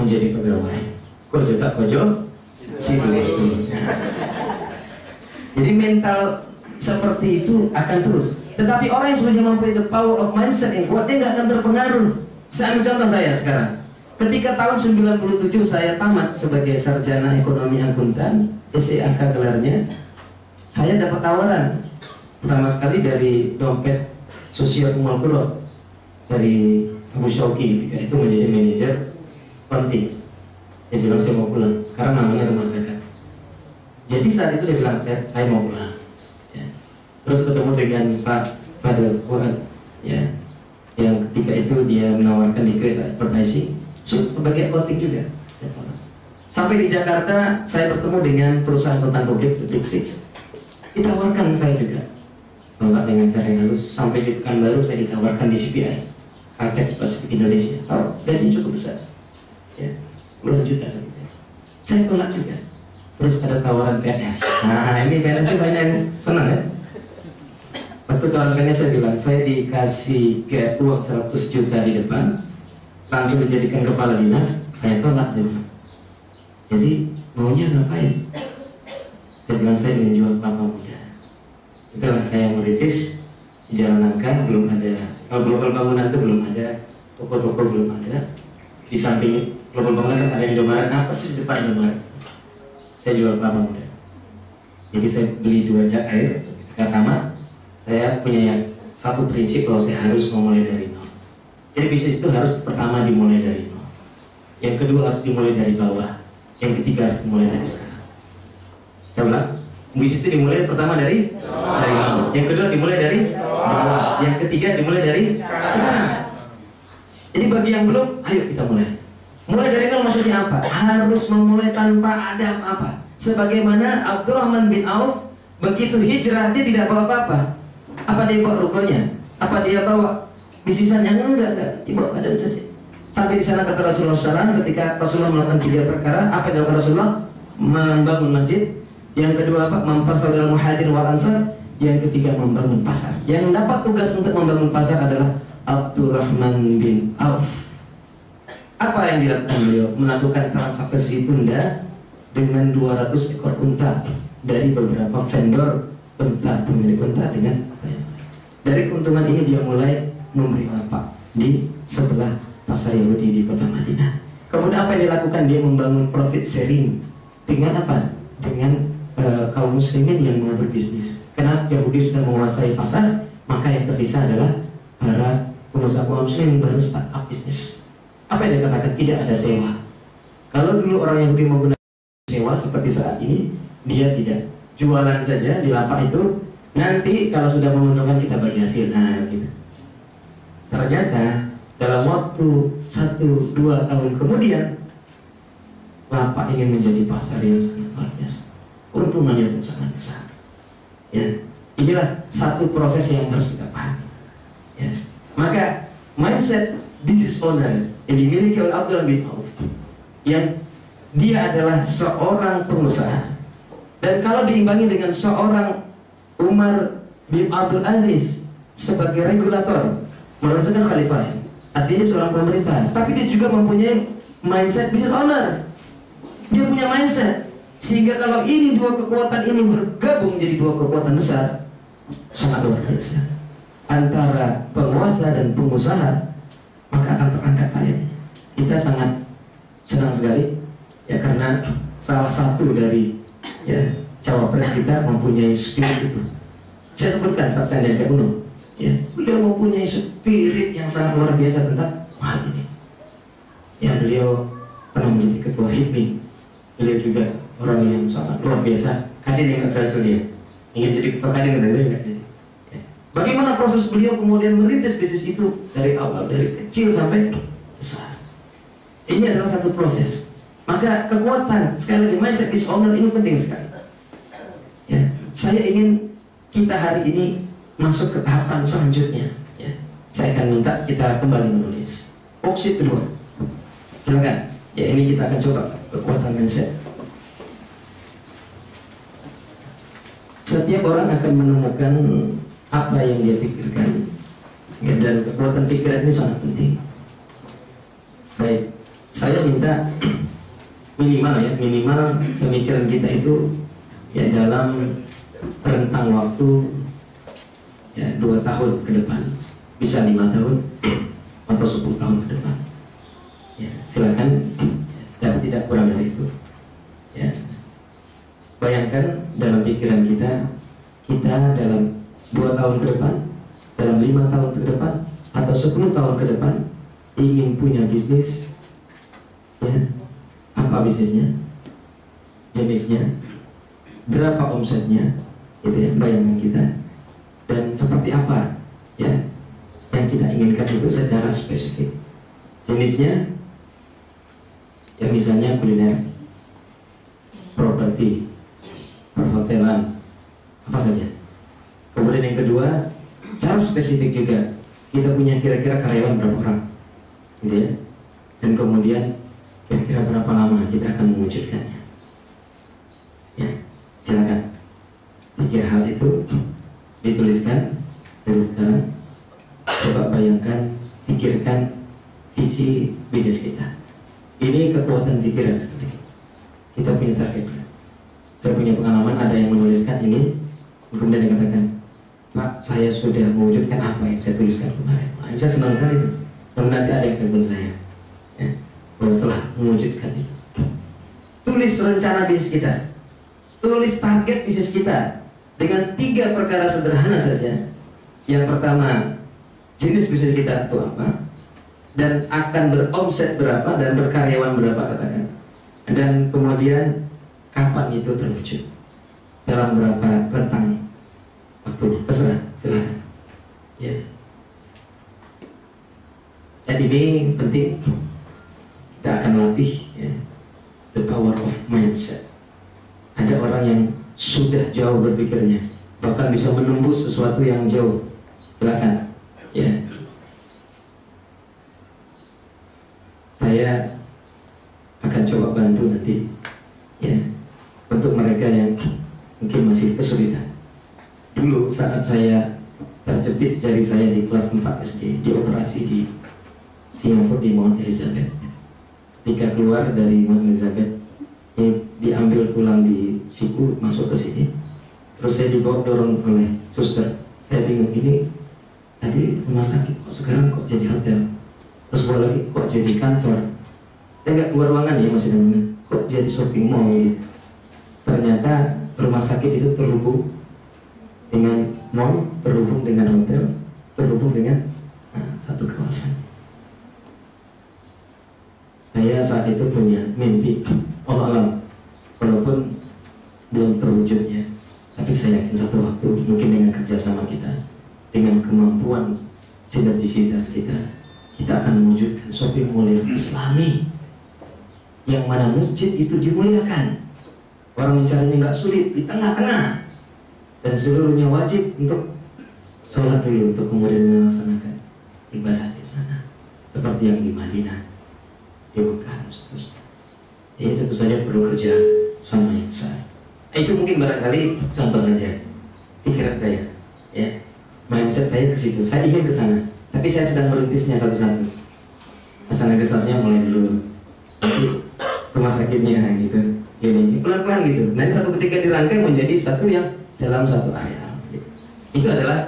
menjadi pegawai. Kojo tak kojo, situ itu. Jadi mental seperti itu akan terus. Tetapi orang yang sudah mempunyai the power of mindset yang kuat, dia nggak akan terpengaruh. Saya ambil contoh saya sekarang. Ketika tahun 97 saya tamat sebagai sarjana ekonomi akuntan, SEAK gelarnya, saya dapat tawaran pertama sekali dari dompet sosial Umal Qura, dari Abu Syauki ketika itu menjadi manajer penting. Saya bilang saya mau pulang. Sekarang namanya rumah zakat. Jadi saat itu saya bilang saya mau pulang. Ya. Terus ketemu dengan Pak Fadil Fuad, ya, yang ketika itu dia menawarkan di Create Advertising sebagai accounting juga. Sampai di Jakarta saya bertemu dengan perusahaan akuntan publik The Big Six. Ditawarkan saya juga, tolak dengan cara yang halus. Sampai di Pekanbaru saya ditawarkan di CPI, Kartet Spesifik Indonesia. Oh, gaji cukup besar, ya, puluhan juta. Saya tolak juga. Terus ada tawaran PNS. Nah, ini PNS itu banyak yang senang, ya. Waktu tawaran PNS saya bilang, saya dikasih ke uang 100 juta di depan, langsung dijadikan kepala dinas, saya tolak. Saya bilang, jadi maunya ngapain? Saya bilang saya ingin jual kelapa muda. Itulah saya merintis di Jalan Nangka, belum ada, kalau global bangunan itu belum ada, toko-toko belum ada. Di samping global bangunan kan ada Indomaret, apa sih depan Indomaret? Saya jual kelapa muda. Jadi saya beli 2 jak air, ketika tamat, saya punya satu prinsip bahwa saya harus memulai dari nol. Jadi bisnis itu harus pertama dimulai dari nol. Yang kedua harus dimulai dari bawah. Yang ketiga harus dimulai dari sekarang. Saya ulang, bisnis itu dimulai pertama dari nol. Yang kedua dimulai dari bawah. Yang ketiga dimulai dari sekarang. Jadi bagi yang belum, ayo kita mulai. Mulai dari nol maksudnya apa? Harus memulai tanpa ada apa-apa. Sebagaimana Abdurrahman bin Auf begitu hijrah dia tidak bawa apa-apa. Apa dia bawa rukonya? Apa dia bawa bisnisannya? Enggak, dibawa badan saja. Sampai di sana kata Rasulullah SAW, ketika Rasulullah melakukan 3 perkara, apa yang dilakukan Rasulullah? Membangun masjid. Yang kedua apa? Mempersaudara muhajir wal ansar. Yang ketiga membangun pasar. Yang dapat tugas untuk membangun pasar adalah Abdurrahman bin Auf. Apa yang dilakukan beliau? Melakukan transaksi tunda dengan 200 ekor unta dari beberapa vendor unta, pemilik unta dengan dari keuntungan ini dia mulai memberi lapak di sebelah pasar Yahudi di kota Madinah. Kemudian apa yang dilakukan? Dia membangun profit sharing dengan apa? Dengan kaum muslimin yang mau berbisnis. Karena Yahudi sudah menguasai pasar, maka yang tersisa adalah para pengusaha kaum muslim baru start up bisnis. Apa yang dia katakan? Tidak ada sewa. Kalau dulu orang Yahudi menggunakan sewa seperti saat ini, dia tidak, jualan saja di lapak itu. Nanti kalau sudah menguntungkan kita bagi hasil. Nah, gitu. Ternyata dalam waktu 1-2 tahun kemudian, lapak ini menjadi pasar yang sangat luar biasa. Keuntungannya pun sangat besar. Ya, inilah satu proses yang harus kita pahami. Ya. Maka mindset business owner yang dimiliki oleh Abdullah bin Auf, yang dia adalah seorang pengusaha, dan kalau diimbangi dengan seorang Umar bin Abdul Aziz sebagai regulator, merasakan khalifah, artinya seorang pemerintah, tapi dia juga mempunyai mindset business owner. Dia punya mindset, sehingga kalau ini 2 kekuatan ini bergabung jadi 2 kekuatan besar, sangat luar biasa. Antara penguasa dan pengusaha, maka akan terangkat ayatnya. Kita sangat senang sekali ya, karena salah satu dari ya cawapres kita mempunyai spirit itu. Saya sebutkan Pak Sandiaga Uno, ya, beliau mempunyai spirit yang sangat luar biasa tentang hal ini. Ya, beliau pernah menjadi ketua HIPMI. Beliau juga orang yang sangat luar biasa. Kadin yang berhasil dia ingin jadi ketua Kadin, katanya nggak jadi. Ya. Bagaimana proses beliau kemudian merintis bisnis itu dari awal, dari kecil sampai besar. Ini adalah satu proses. Maka kekuatan, sekali lagi mindset business owner ini penting sekali. Ya, saya ingin kita hari ini masuk ke tahapan selanjutnya. Ya, saya akan minta kita kembali menulis. Opsi kedua, silakan. Ya, ini kita akan coba kekuatan mindset. Setiap orang akan menemukan apa yang dia pikirkan, ya, dan kekuatan pikiran ini sangat penting. Baik, saya minta minimal pemikiran kita itu ya dalam rentang waktu ya 2 tahun ke depan, bisa 5 tahun atau 10 tahun ke depan. Ya, silakan, dan tidak kurang dari itu. Ya. Bayangkan dalam pikiran kita dalam 2 tahun ke depan, dalam 5 tahun ke depan, atau 10 tahun ke depan ingin punya bisnis. Ya. Apa bisnisnya? Jenisnya? Berapa omsetnya? Gitu ya, bayangan kita. Dan seperti apa ya yang kita inginkan itu secara spesifik. Jenisnya ya misalnya kuliner, properti, perhotelan, apa saja. Kemudian yang kedua, cara spesifik juga. Kita punya kira-kira karyawan berapa orang, gitu ya. Dan kemudian kira-kira berapa lama kita akan mewujudkannya. Ya, silakan. 3 hal itu dituliskan dari sekarang. Coba bayangkan, pikirkan visi bisnis kita. Ini kekuatan pikiran sekali. Kita punya target. Saya punya pengalaman, ada yang menuliskan ini, kemudian dia katakan, Pak, saya sudah mewujudkan apa yang saya tuliskan kemarin. Nah, saya senang sekali itu. Dan nanti ada yang telepon saya, ya, bahwa setelah mewujudkan itu, tulis rencana bisnis kita, tulis target bisnis kita dengan 3 perkara sederhana saja. Yang pertama, jenis bisnis kita itu apa, dan akan beromset berapa dan berkaryawan berapa, katakan. Dan kemudian kapan itu terwujud, dalam berapa rentang waktu, terserah, silakan. Ya. Dan ini penting, kita akan latih ya, the power of mindset. Ada orang yang sudah jauh berpikirnya, bahkan bisa menembus sesuatu yang jauh. Silakan. Ya. saya akan coba bantu nanti ya untuk mereka yang mungkin masih kesulitan. Dulu saat saya terjepit jari saya di kelas 4 SD, dioperasi di Singapura di Mount Elizabeth. Ketika keluar dari Mount Elizabeth, diambil tulang di siku masuk ke sini. Terus saya dibawa dorong oleh suster. Saya bingung, ini tadi rumah sakit kok sekarang kok jadi hotel, terus bawa lagi kok jadi kantor. Saya nggak keluar ruangan ya masih namanya, kok jadi shopping mall gitu. Ternyata rumah sakit itu terhubung dengan mall, terhubung dengan hotel, terhubung dengan satu kawasan. Saya saat itu punya mimpi, Allah alam, walaupun belum terwujudnya, tapi saya yakin satu waktu mungkin dengan kerjasama kita, dengan kemampuan sinergisitas kita akan mewujudkan shopping mall yang Islami, yang mana masjid itu dimuliakan, orang mencarinya nggak sulit, di tengah-tengah, dan seluruhnya wajib untuk sholat dulu, untuk kemudian melaksanakan ibadah di sana, seperti yang di Madinah, di Mekah, dan seterusnya. Ini tentu saja perlu kerja sama yang besar. Itu mungkin barangkali contoh saja pikiran saya, ya, mindset saya ke situ. Saya ingin ke sana, tapi saya sedang merintisnya satu-satu. Kesana kesasnya mulai dulu, nanti rumah sakitnya gitu, ini pelan-pelan gitu. Nanti satu ketika dirangkai menjadi satu yang dalam satu area. Itu adalah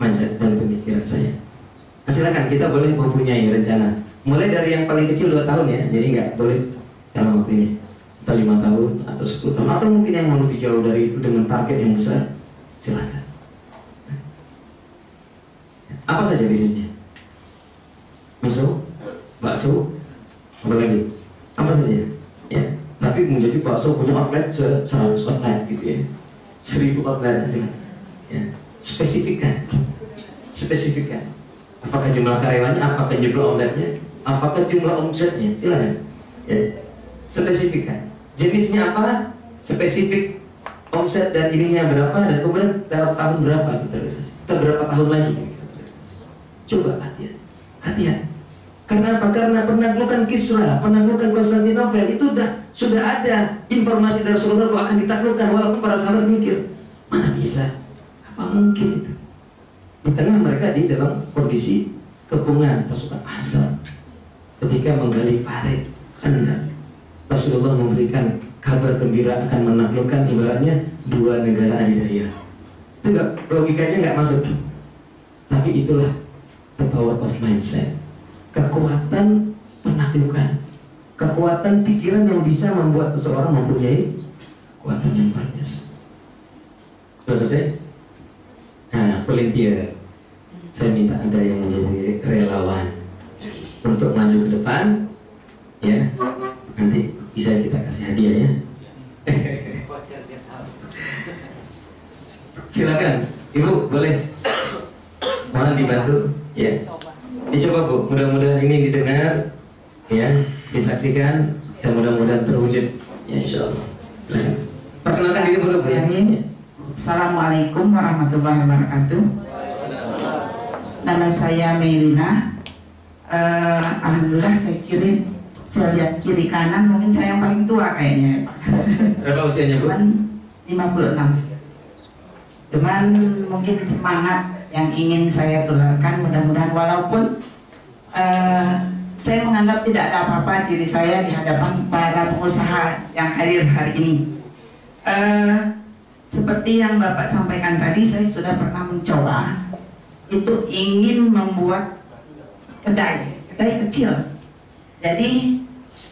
mindset dan pemikiran saya. Nah, silakan kita boleh mempunyai rencana. Mulai dari yang paling kecil 2 tahun ya, jadi nggak boleh dalam waktu ini. Atau 5 tahun atau 10 tahun atau mungkin yang mau lebih jauh dari itu dengan target yang besar, silakan. Apa saja bisnisnya? Miso, bakso, apa lagi? Apa saja? Ya, tapi menjadi bakso punya outlet 100 outlet gitu ya, 1000 outlet sih. Ya, spesifikkan. Apakah jumlah karyawannya? Apakah jumlah outletnya? Apakah jumlah omsetnya? Silakan. Ya, spesifikkan. Jenisnya apa? Spesifik, omset dan ininya berapa, dan kemudian dalam tahun berapa itu terrealisasi. Kita berapa tahun lagi kita terrealisasi. Coba hati-hati. Kenapa? Karena penaklukan Kisra, penaklukan Konstantinopel itu sudah ada informasi dari Rasulullah bahwa akan ditaklukkan, walaupun para sahabat mikir, mana bisa? Apa mungkin itu? Di tengah mereka di dalam kondisi kepungan pasukan Ahzab ketika menggali parit Khandaq. Rasulullah memberikan kabar gembira akan menaklukkan ibaratnya 2 negara adidaya. Itu logikanya nggak masuk. Tapi itulah the power of mindset, kekuatan penaklukan, kekuatan pikiran yang bisa membuat seseorang mempunyai kekuatan yang luar biasa. Sudah selesai? Nah, volunteer. Saya minta Anda yang menjadi relawan untuk maju ke depan, ya. Nanti bisa kita kasih hadiah ya. Silakan, Ibu boleh. Mohon dibantu, ya. Dicoba Bu, mudah-mudahan ini didengar, ya, disaksikan, dan mudah-mudahan terwujud, ya insya Allah. Perkenalkan diri dulu Bu ya. Assalamualaikum warahmatullahi wabarakatuh. Nama saya Melina. Alhamdulillah saya lihat kiri kanan, mungkin saya yang paling tua kayaknya. Berapa usianya Bu? 56. Cuman mungkin semangat yang ingin saya tularkan, mudah-mudahan walaupun saya menganggap tidak ada apa-apa diri saya di hadapan para pengusaha yang hadir hari ini. Seperti yang Bapak sampaikan tadi, saya sudah pernah mencoba itu ingin membuat kedai kecil. Jadi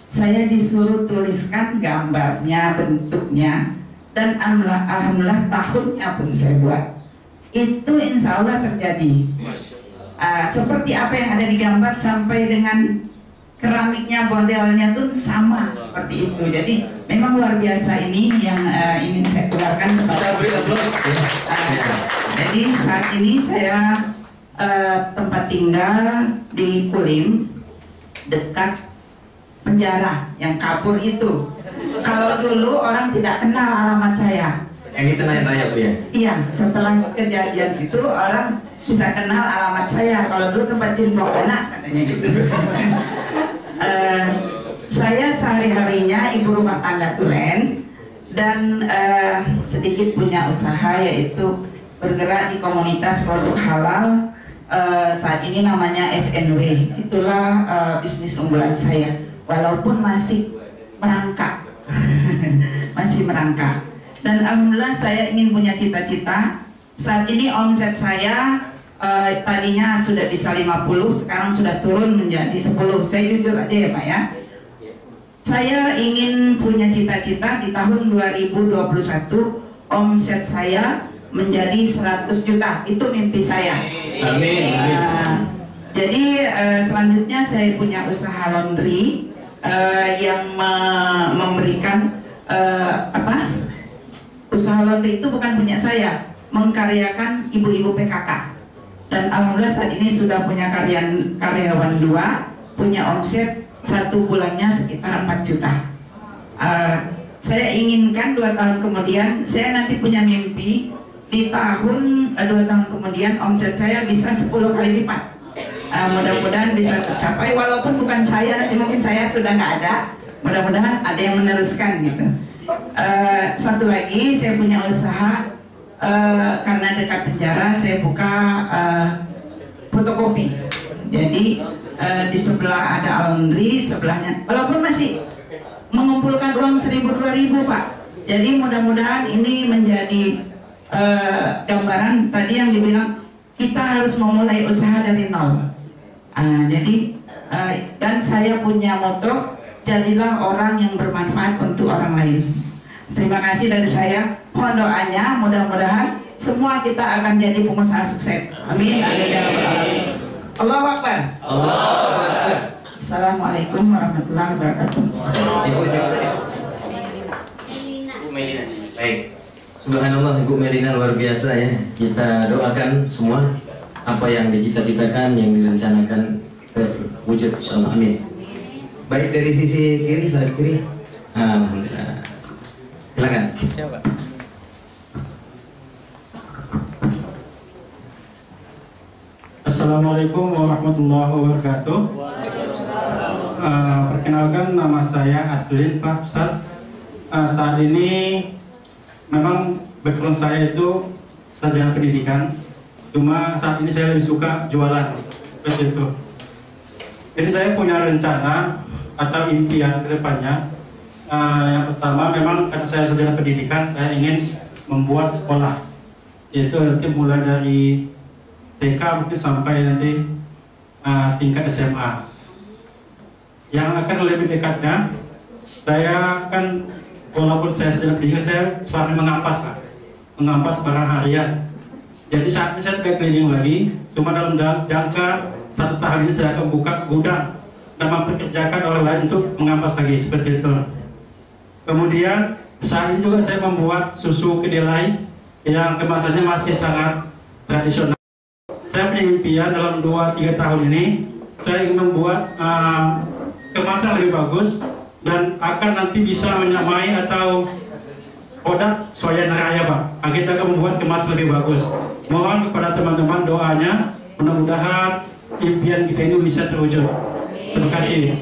saya disuruh tuliskan gambarnya, bentuknya, dan alhamdulillah tahunnya pun saya buat. Itu insya Allah terjadi. Seperti apa yang ada di gambar sampai dengan keramiknya, modelnya tuh sama seperti itu. Jadi memang luar biasa ini yang ingin saya tularkan kepada. Jadi saat ini saya tempat tinggal di Kulim, dekat penjara yang kabur itu. Kalau dulu orang tidak kenal alamat saya. Yang itu nanya-nanya Bu ya? Iya, setelah kejadian itu orang bisa kenal alamat saya. Kalau dulu tempat Cimbok anak katanya gitu. Saya sehari-harinya ibu rumah tangga tulen dan sedikit punya usaha, yaitu bergerak di komunitas produk halal. Saat ini namanya SNW. Itulah bisnis unggulan saya, walaupun masih merangkak. Masih merangkak. Dan alhamdulillah saya ingin punya cita-cita. Saat ini omset saya tadinya sudah bisa 50, sekarang sudah turun menjadi 10. Saya jujur aja ya Pak ya. Saya ingin punya cita-cita di tahun 2021 omset saya menjadi 100 juta. Itu mimpi saya. Amin. Jadi selanjutnya saya punya usaha laundry yang memberikan usaha laundry itu bukan punya saya, mengkaryakan ibu-ibu PKK. Dan alhamdulillah saat ini sudah punya karyawan 2, punya omset 1 bulannya sekitar 4 juta. Saya inginkan 2 tahun kemudian, saya nanti punya mimpi di tahun 2 tahun kemudian omset saya bisa 10 kali lipat. Mudah-mudahan bisa tercapai, walaupun bukan saya, nanti mungkin saya sudah nggak ada. Mudah-mudahan ada yang meneruskan gitu. Satu lagi, saya punya usaha karena dekat penjara, saya buka fotokopi. Jadi di sebelah ada laundry, sebelahnya, walaupun masih mengumpulkan uang 1.000-2.000 Pak. Jadi mudah-mudahan ini menjadi gambaran tadi yang dibilang kita harus memulai usaha dari nol. Dan saya punya moto, jadilah orang yang bermanfaat untuk orang lain. Terima kasih dari saya. Mohon doanya, mudah-mudahan semua kita akan jadi pengusaha sukses. Amin. Allahu Akbar. Allahu Akbar. Assalamualaikum warahmatullahi wabarakatuh. Ibu siapa tadi? Bu Melina. Baik. Subhanallah, Ibu Melina luar biasa ya. Kita doakan semua apa yang dicita-citakan, yang direncanakan terwujud insyaallah. Amin. Baik, dari sisi kiri, sebelah kiri. Alhamdulillah. Silakan. Siapa? Assalamualaikum warahmatullahi wabarakatuh. Perkenalkan, nama saya Aslin Pak Ustaz. Saat ini memang background saya itu sarjana pendidikan, cuma saat ini saya lebih suka jualan seperti itu. Jadi saya punya rencana atau impian ke depannya. Yang pertama, memang karena saya sarjana pendidikan, saya ingin membuat sekolah, yaitu nanti mulai dari TK mungkin sampai nanti tingkat SMA. Yang akan lebih dekatnya, saya kan walaupun saya sarjana pendidikan, saya selalu mengampas Pak, mengampas barang harian. Jadi saat ini saya tidak keliling lagi, cuma dalam jangka 1 tahun ini saya akan buka gudang dan mempekerjakan orang lain untuk mengampas lagi seperti itu. Kemudian saat ini juga saya membuat susu kedelai yang kemasannya masih sangat tradisional. Saya punya impian dalam 2-3 tahun ini saya ingin membuat kemasan lebih bagus dan akan nanti bisa menyamai atau produk Swayana Raya Pak. Kita akan membuat kemasan lebih bagus. Mohon kepada teman-teman doanya, mudah-mudahan impian kita ini bisa terwujud. Terima kasih.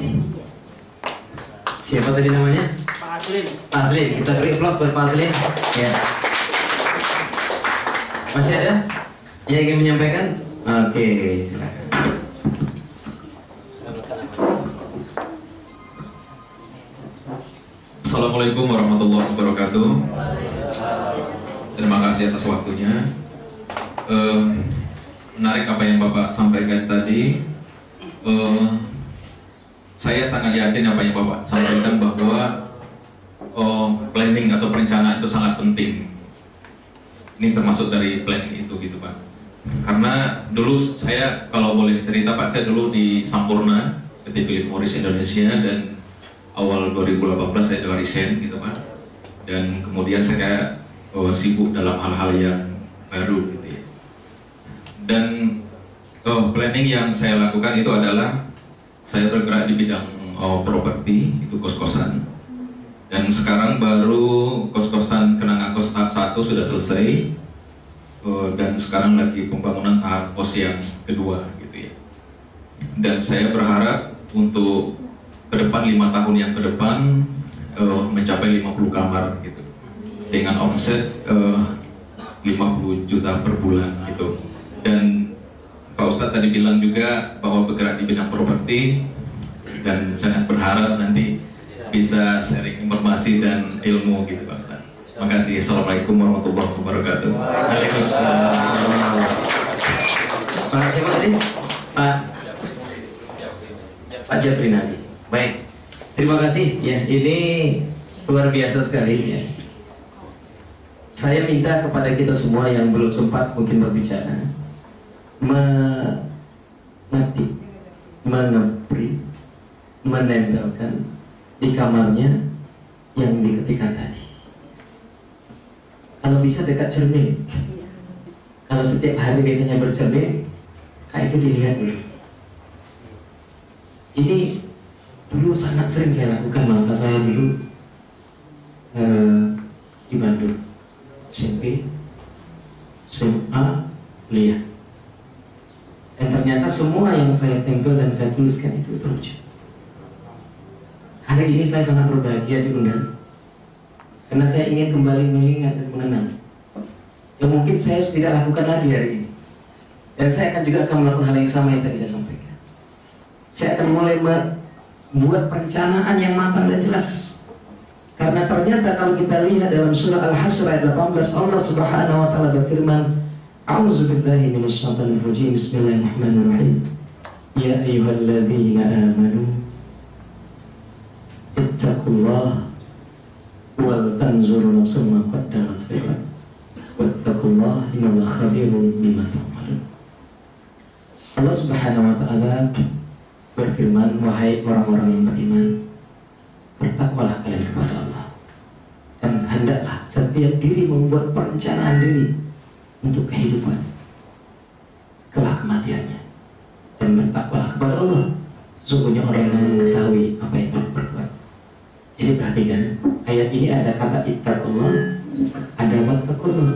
Siapa tadi namanya? Pak Aslin. Pak Aslin. Kita beri aplaus buat Pak Aslin. Ya. Masih ada yang ingin menyampaikan? Oke, silakan. Assalamualaikum warahmatullahi wabarakatuh. Terima kasih atas waktunya. Menarik apa yang Bapak sampaikan tadi. Saya sangat yakin apa yang Bapak sampaikan bahwa planning atau perencanaan itu sangat penting. Ini termasuk dari planning itu gitu Pak. Karena dulu saya kalau boleh cerita Pak, saya dulu di Sampurna PT Philip Morris Indonesia dan awal 2018 saya juga resign gitu Pak. Dan kemudian saya sibuk dalam hal-hal yang baru gitu ya. Dan planning yang saya lakukan itu adalah saya bergerak di bidang properti, itu kos-kosan. Dan sekarang baru kos-kosan Kenanga Kos tahap 1 sudah selesai. Dan sekarang lagi pembangunan tahap kos yang kedua gitu ya. Dan saya berharap untuk ke depan 5 tahun yang ke depan mencapai 50 kamar gitu, dengan omset 50 juta per bulan gitu. Dan Pak Ustadz tadi bilang juga bahwa bergerak di bidang properti, dan sangat berharap nanti bisa sharing informasi dan ilmu gitu Pak Ustadz. Terima kasih. Assalamualaikum warahmatullahi wabarakatuh. Waalaikumsalam. Pak siapa tadi? Pak Jabrinadi. Baik. Terima kasih ya. Ini luar biasa sekali ya. Saya minta kepada kita semua yang belum sempat mungkin berbicara, mengetik, mengepri, menempelkan di kamarnya yang diketikkan tadi. Kalau bisa dekat cermin. Kalau setiap hari biasanya bercermin, kayak itu dilihat dulu. Ini dulu sangat sering saya lakukan masa saya dulu di Bandung, SMP, SMA, kuliah. Dan ternyata semua yang saya tempel dan saya tuliskan itu terwujud. Hari ini saya sangat berbahagia diundang, karena saya ingin kembali mengingat dan mengenang yang mungkin saya tidak lakukan lagi hari ini. Dan saya akan juga akan melakukan hal yang sama yang tadi saya sampaikan. Saya akan mulai membuat perencanaan yang matang dan jelas. Karena ternyata kalau kita lihat dalam surah Al-Hasr ayat 18, Allah Subhanahu wa taala berfirman, A'udzubillahi minasyaitonir rajim. Bismillahirrahmanirrahim. Ya ayyuhalladzina amanu ittaqullaha wal tanzur nafsum ma qaddamat lighad wattaqullaha innallaha khabirun bima ta'malun. Allah Subhanahu wa taala berfirman, wahai orang-orang yang beriman, bertakwalah kalian kepada Allah, dan hendaklah setiap diri membuat perencanaan diri untuk kehidupan setelah kematiannya, dan bertakwalah kepada Allah. Sesungguhnya orang yang mengetahui apa yang telah berbuat. Jadi perhatikan, ayat ini ada kata ittaqullah, ada wattaqullah.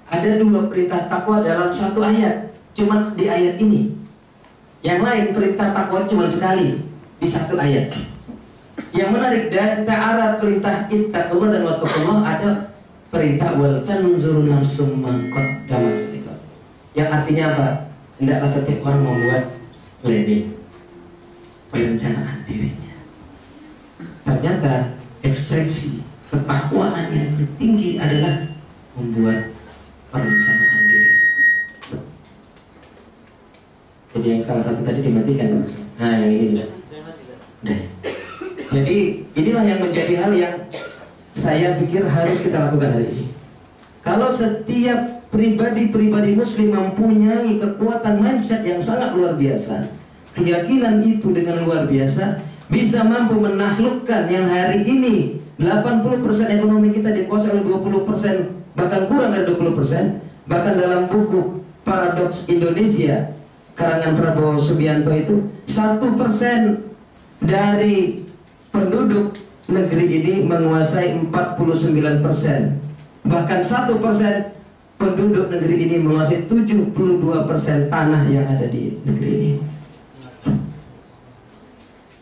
Ada dua perintah takwa dalam satu ayat, cuman di ayat ini. Yang lain perintah takwa cuma sekali di satu ayat. Yang menarik, dari ta'ala perintah ittaqullah dan wattaqullah ada perintah wal tanzur nafsum ma qaddamat lighad. Yang artinya apa? Hendaklah setiap orang membuat planning, perencanaan dirinya. Ternyata ekspresi ketakwaan yang tertinggi adalah membuat perencanaan diri. Jadi yang salah satu tadi dimatikan. Nah yang ini juga. Udah. Jadi inilah yang menjadi hal yang saya pikir harus kita lakukan hari ini. Kalau setiap pribadi muslim mempunyai kekuatan mindset yang sangat luar biasa, keyakinan itu dengan luar biasa, bisa mampu menaklukkan yang hari ini 80% ekonomi kita dikuasai oleh 20%, bahkan kurang dari 20%. Bahkan dalam buku Paradoks Indonesia karangan Prabowo Subianto itu 1% dari penduduk negeri ini menguasai 49%. Bahkan 1% penduduk negeri ini menguasai 72% tanah yang ada di negeri ini.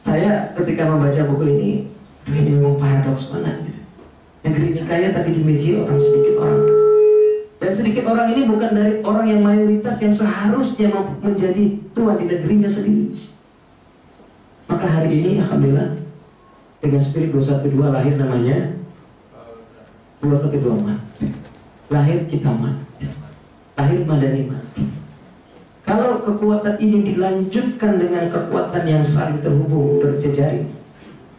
Saya ketika membaca buku ini memang paradoks banget gitu. Negeri ini kaya tapi dimiliki orang sedikit orang. Dan sedikit orang ini bukan dari orang yang mayoritas yang seharusnya menjadi tuan di negerinya sendiri. Maka hari ini alhamdulillah dengan spirit 212 lahir namanya 212 mat. Lahir kita mat. Lahir Madani mat. Kalau kekuatan ini dilanjutkan dengan kekuatan yang saling terhubung, berjejaring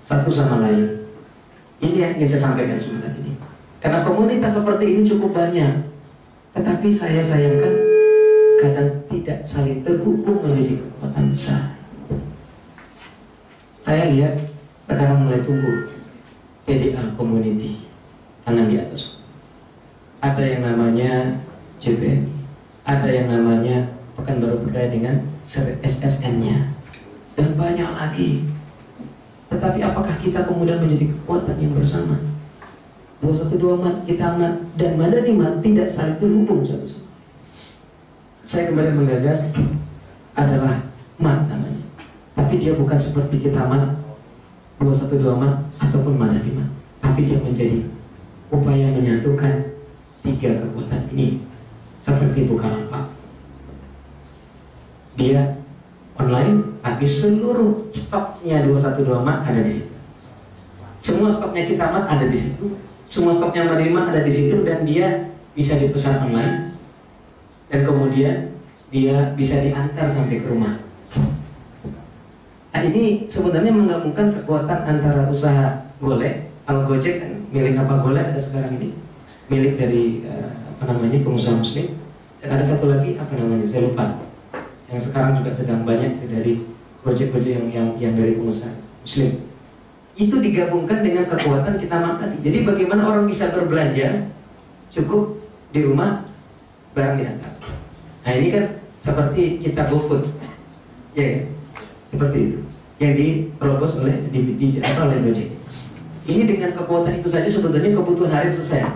satu sama lain, ini yang ingin saya sampaikan sebentar ini. Karena komunitas seperti ini cukup banyak, tetapi saya sayangkan kadang tidak saling terhubung menjadi kekuatan besar. Saya lihat sekarang mulai tumbuh PDA Community, tangan di atas. Ada yang namanya JPM, ada yang namanya Pekanbaru Berdaya dengan SSN-nya, dan banyak lagi. Tetapi apakah kita kemudian menjadi kekuatan yang bersama? 212 mat, kita mat, dan Madani mat tidak saling terhubung satu sama. Saya kembali menggagas adalah mat namanya, tapi dia bukan seperti kita mat 212 ataupun Madalima, tapi dia menjadi upaya menyatukan tiga kekuatan ini. Seperti Bukalapak, dia online tapi seluruh stoknya 212 ada di situ. Semua stoknya Kitamat ada di situ, semua stoknya Madalima ada di situ, dan dia bisa dipesan online dan kemudian dia bisa diantar sampai ke rumah. Nah, ini sebenarnya menggabungkan kekuatan antara usaha Golek. Kalau Gojek kan milik apa, Golek ada sekarang ini milik dari pengusaha Muslim, dan ada satu lagi saya lupa, yang sekarang juga sedang banyak dari Gojek yang dari pengusaha Muslim. Itu digabungkan dengan kekuatan Kitamat tadi. Jadi bagaimana orang bisa berbelanja cukup di rumah, barang diantar. Nah ini kan seperti kita GoFood, ya, seperti itu yang dipropos oleh oleh Gojek. Ini dengan kekuatan itu saja sebenarnya kebutuhan hari selesai.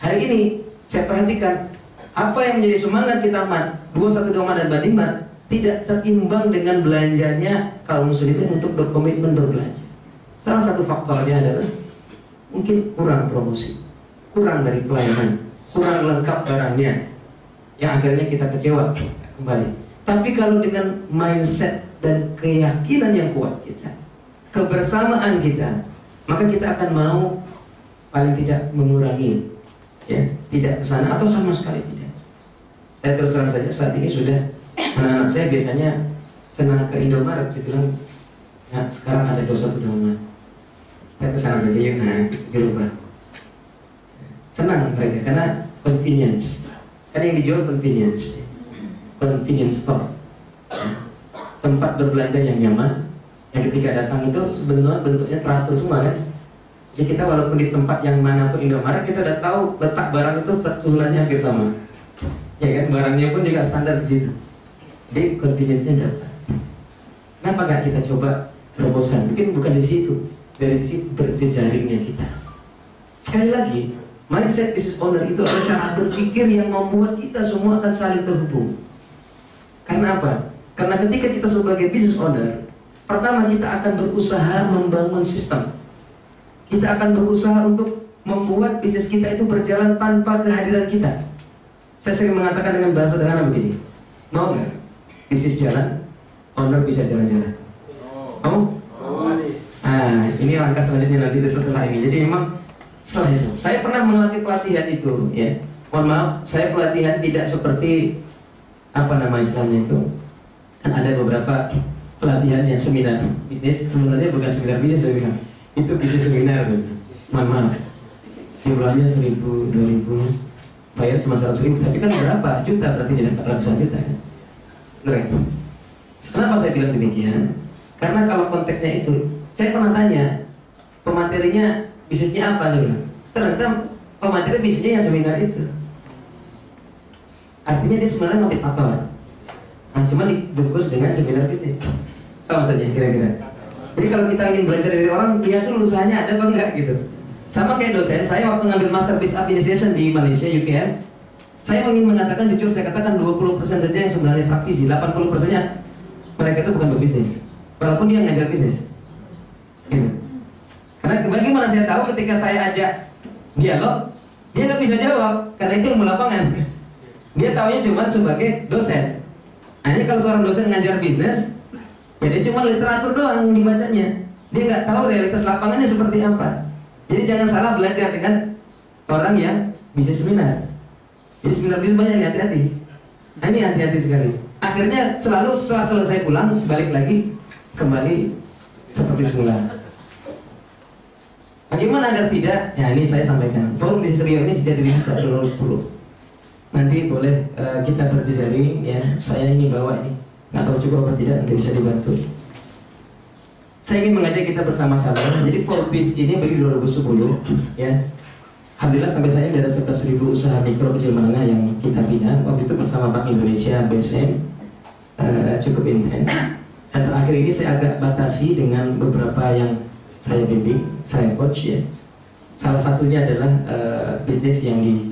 Hari ini saya perhatikan apa yang menjadi semangat Kitamat 212 dan Madalima tidak terimbang dengan belanjanya kaum muslimin untuk berkomitmen berbelanja. Salah satu faktornya adalah mungkin kurang promosi, kurang dari pelayanan, kurang lengkap barangnya, yang akhirnya kita kecewa kembali. Tapi kalau dengan mindset dan keyakinan yang kuat kita, kebersamaan kita, maka kita akan mau paling tidak mengurangi, ya, tidak ke sana atau sama sekali tidak. Saya terus terang saja saat ini sudah, anak-anak saya biasanya senang ke Indomaret, saya bilang, nah sekarang ada 212, kita ke sana saja yuk, nah dirubah. Senang mereka karena convenience, karena yang dijual convenience store, tempat berbelanja yang nyaman, yang ketika datang itu sebenarnya bentuknya teratur semua kan. Jadi kita walaupun di tempat yang manapun Indomaret, kita udah tahu letak barang itu susunannya hampir sama, ya kan, barangnya pun juga standar di situ. Jadi convenience-nya dapat. Kenapa nggak kita coba terobosan? Mungkin bukan di situ, dari sisi berjejaringnya kita. Sekali lagi, mindset business owner itu adalah cara berpikir yang membuat kita semua akan saling terhubung. Karena apa? Karena ketika kita sebagai business owner, pertama kita akan berusaha membangun sistem. Kita akan berusaha untuk membuat bisnis kita itu berjalan tanpa kehadiran kita. Saya sering mengatakan dengan bahasa sederhana begini, mau nggak bisnis jalan, owner bisa jalan-jalan? Mau? Nah, ini langkah selanjutnya nanti setelah ini. Jadi memang setelah itu, saya pernah melatih pelatihan itu, ya. Mohon maaf, saya pelatihan tidak seperti apa nama Islamnya itu. Kan ada beberapa pelatihan yang seminar bisnis, sebenarnya bukan seminar bisnis saya bilang. Itu bisnis seminar, mohon maaf. Jumlahnya 1.000, 2.000, bayar cuma 100.000, tapi kan berapa juta, berarti jadi 400 juta kan? Benar. Kenapa saya bilang demikian? Karena kalau konteksnya itu, saya pernah tanya pematerinya bisnisnya apa, saya bilang. Ternyata pemateri bisnisnya yang seminar itu. Artinya dia sebenarnya motivator. Nah, cuma dibungkus dengan seminar bisnis. Tahu saja kira-kira. Jadi kalau kita ingin belajar dari orang, lihat dulu usahanya ada apa enggak gitu. Sama kayak dosen, saya waktu ngambil Master Business Administration di Malaysia, UKM, saya ingin mengatakan jujur, saya katakan 20% saja yang sebenarnya praktisi, 80%-nya mereka itu bukan berbisnis, walaupun dia ngajar bisnis. Gitu. Karena bagaimana saya tahu ketika saya ajak dialog, dia nggak bisa jawab, karena itu ilmu lapangan. Dia taunya cuma sebagai dosen. Nah ini kalau seorang dosen ngajar bisnis, ya dia cuma literatur doang dibacanya. Dia nggak tahu realitas lapangannya seperti apa. Jadi jangan salah belajar dengan orang yang bisa seminar. Jadi seminar bisnis banyak, hati-hati. Nah ini hati-hati sekali. Akhirnya selalu setelah selesai pulang, balik lagi kembali seperti semula. Bagaimana agar tidak? Ya ini saya sampaikan. Forum Bisnis Rio ini sejak dirilis tahun 2010. Nanti boleh kita berjejaring, ya. Saya ini bawa ini. Nggak tahu juga apa tidak, nanti bisa dibantu. Saya ingin mengajak kita bersama-sama. Jadi Forbes ini berdiri 2010, ya. Alhamdulillah sampai saya ada 11.000 usaha mikro kecil menengah yang kita bina. Waktu itu bersama Bank Indonesia, BSM, cukup intens. Dan terakhir ini saya agak batasi dengan beberapa yang saya bimbing, saya coach, ya. Salah satunya adalah bisnis yang di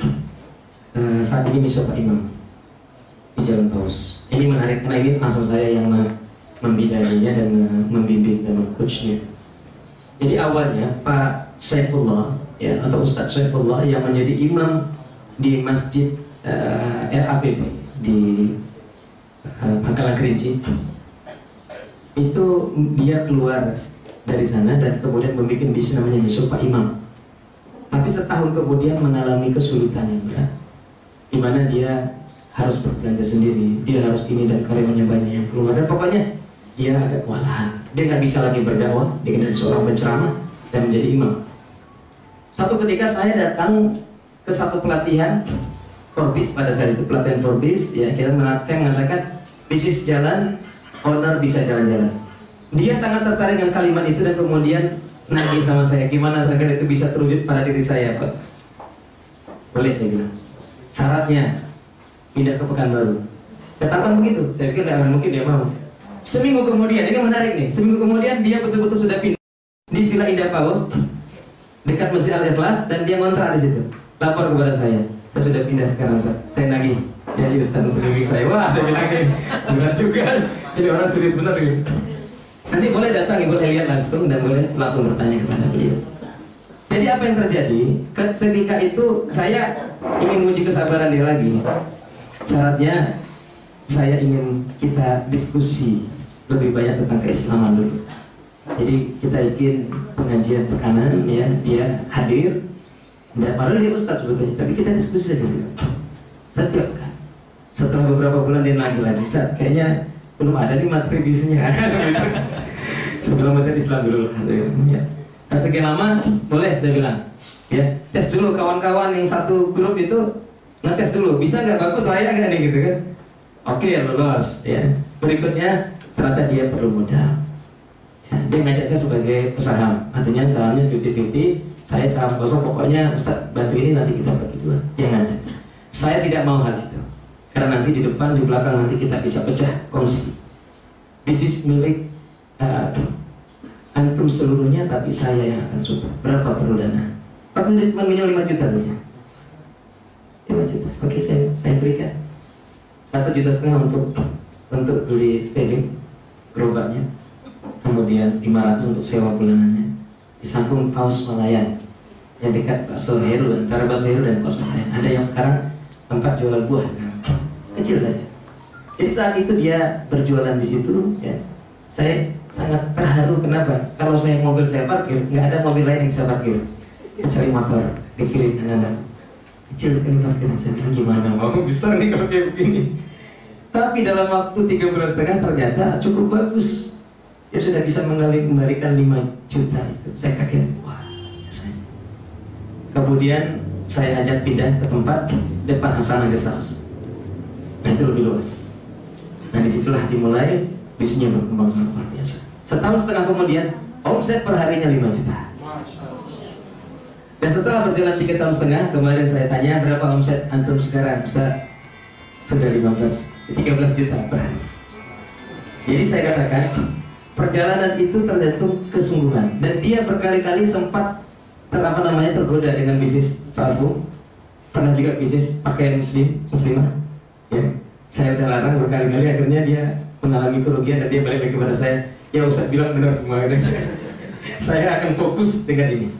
saat ini Miso Pak Imam di Jalan Paus. Ini menarik karena ini langsung saya yang membidainya dan membimbing dan mengcoachnya. Jadi awalnya Pak Saifullah ya, atau Ustadz Saifullah yang menjadi imam di Masjid RAPP di Pangkalan Kerinci, itu dia keluar dari sana dan kemudian membuat bisnis namanya Yusuf Pak Imam. Tapi setahun kemudian mengalami kesulitan yang berat, di mana dia harus berbelanja sendiri, dia harus ini dan karyawannya banyak yang keluar, dan pokoknya dia agak kewalahan. Dia nggak bisa lagi berdakwah dengan seorang penceramah dan menjadi imam. Suatu ketika saya datang ke satu pelatihan Forbes, pada saat itu pelatihan Forbes ya, saya mengatakan bisnis jalan, owner bisa jalan-jalan. Dia sangat tertarik dengan kalimat itu dan kemudian nagih sama saya, gimana agar itu bisa terwujud pada diri saya, Pak? Boleh, saya bilang. Syaratnya pindah ke Pekanbaru. Saya tantang begitu, saya pikir tidak mungkin dia mau. Seminggu kemudian, ini menarik nih, seminggu kemudian dia betul-betul sudah pindah di Villa Indah Paus dekat Masjid Al-Ikhlas, dan dia ngontrak di situ. Lapor kepada saya sudah pindah sekarang, saya nagih. Jadi Ustaz untuk saya, wah saya bilang benar juga, ini orang serius benar gitu. Nanti boleh datang, boleh lihat langsung dan boleh langsung bertanya kepada beliau. Jadi apa yang terjadi? Ketika itu saya ingin menguji kesabaran dia lagi. Syaratnya saya ingin kita diskusi lebih banyak tentang keislaman dulu. Jadi kita bikin pengajian pekanan ya, dia hadir. Dan padahal dia ustaz sebetulnya, tapi kita diskusi saja. Setiap kan. Setelah beberapa bulan dia lagi, Ustaz, kayaknya belum ada nih materi bisnisnya. Sebelum materi Islam dulu. Ya. Nah, sekian lama boleh saya bilang. Ya, tes dulu kawan-kawan yang satu grup itu, ngetes dulu, bisa nggak, bagus, layak nggak nih gitu kan? Oke, lolos. Ya. Berikutnya ternyata dia perlu modal. Ya, dia ngajak saya sebagai pesaham, artinya sahamnya 50-50, saya saham kosong, pokoknya Ustaz bantu ini nanti kita bagi dua. Jangan. Saya tidak mau hal itu, karena nanti di depan, di belakang nanti kita bisa pecah kongsi. Bisnis milik antum seluruhnya, tapi saya yang akan coba. Berapa perlu dana? Pak Menit cuma minum 5 juta saja. 5 juta, oke, saya berikan 1,5 juta untuk beli styling gerobaknya, kemudian 500 untuk sewa bulanannya. Di samping Paus Malayan yang dekat Bakso Heru, antara Bakso Heru dan Paus Malayan. Ada yang sekarang tempat jual buah sekarang, kecil saja. Jadi saat itu dia berjualan di situ, ya, saya sangat terharu. Kenapa? Kalau saya mobil saya parkir, nggak ada mobil lain yang bisa parkir kecuali motor di kiri kanan. Kecil sekali parkiran. Saya bilang gimana mau besar nih kalau kayak begini. Tapi dalam waktu 3,5 bulan ternyata cukup bagus. Dia sudah bisa mengembalikan 5 juta itu. Saya kaget. Wah, biasanya. Kemudian saya ajak pindah ke tempat depan Hasanah Guest House. Nah, itu lebih luas. Nah, disitulah dimulai bisnisnya berkembang sangat luar biasa. Setahun setengah kemudian omset per harinya 5 juta. Dan setelah berjalan 3 tahun setengah, kemarin saya tanya berapa omset antum sekarang? Sudah 13 juta per hari. Jadi saya katakan perjalanan itu tergantung kesungguhan, dan dia berkali-kali sempat tergoda dengan bisnis parfum, pernah juga bisnis pakaian muslimah. Ya, saya udah larang berkali-kali, akhirnya dia mengalami kerugian dan dia balik lagi kepada saya. Ya Ustaz bilang benar semua. Saya akan fokus dengan ini.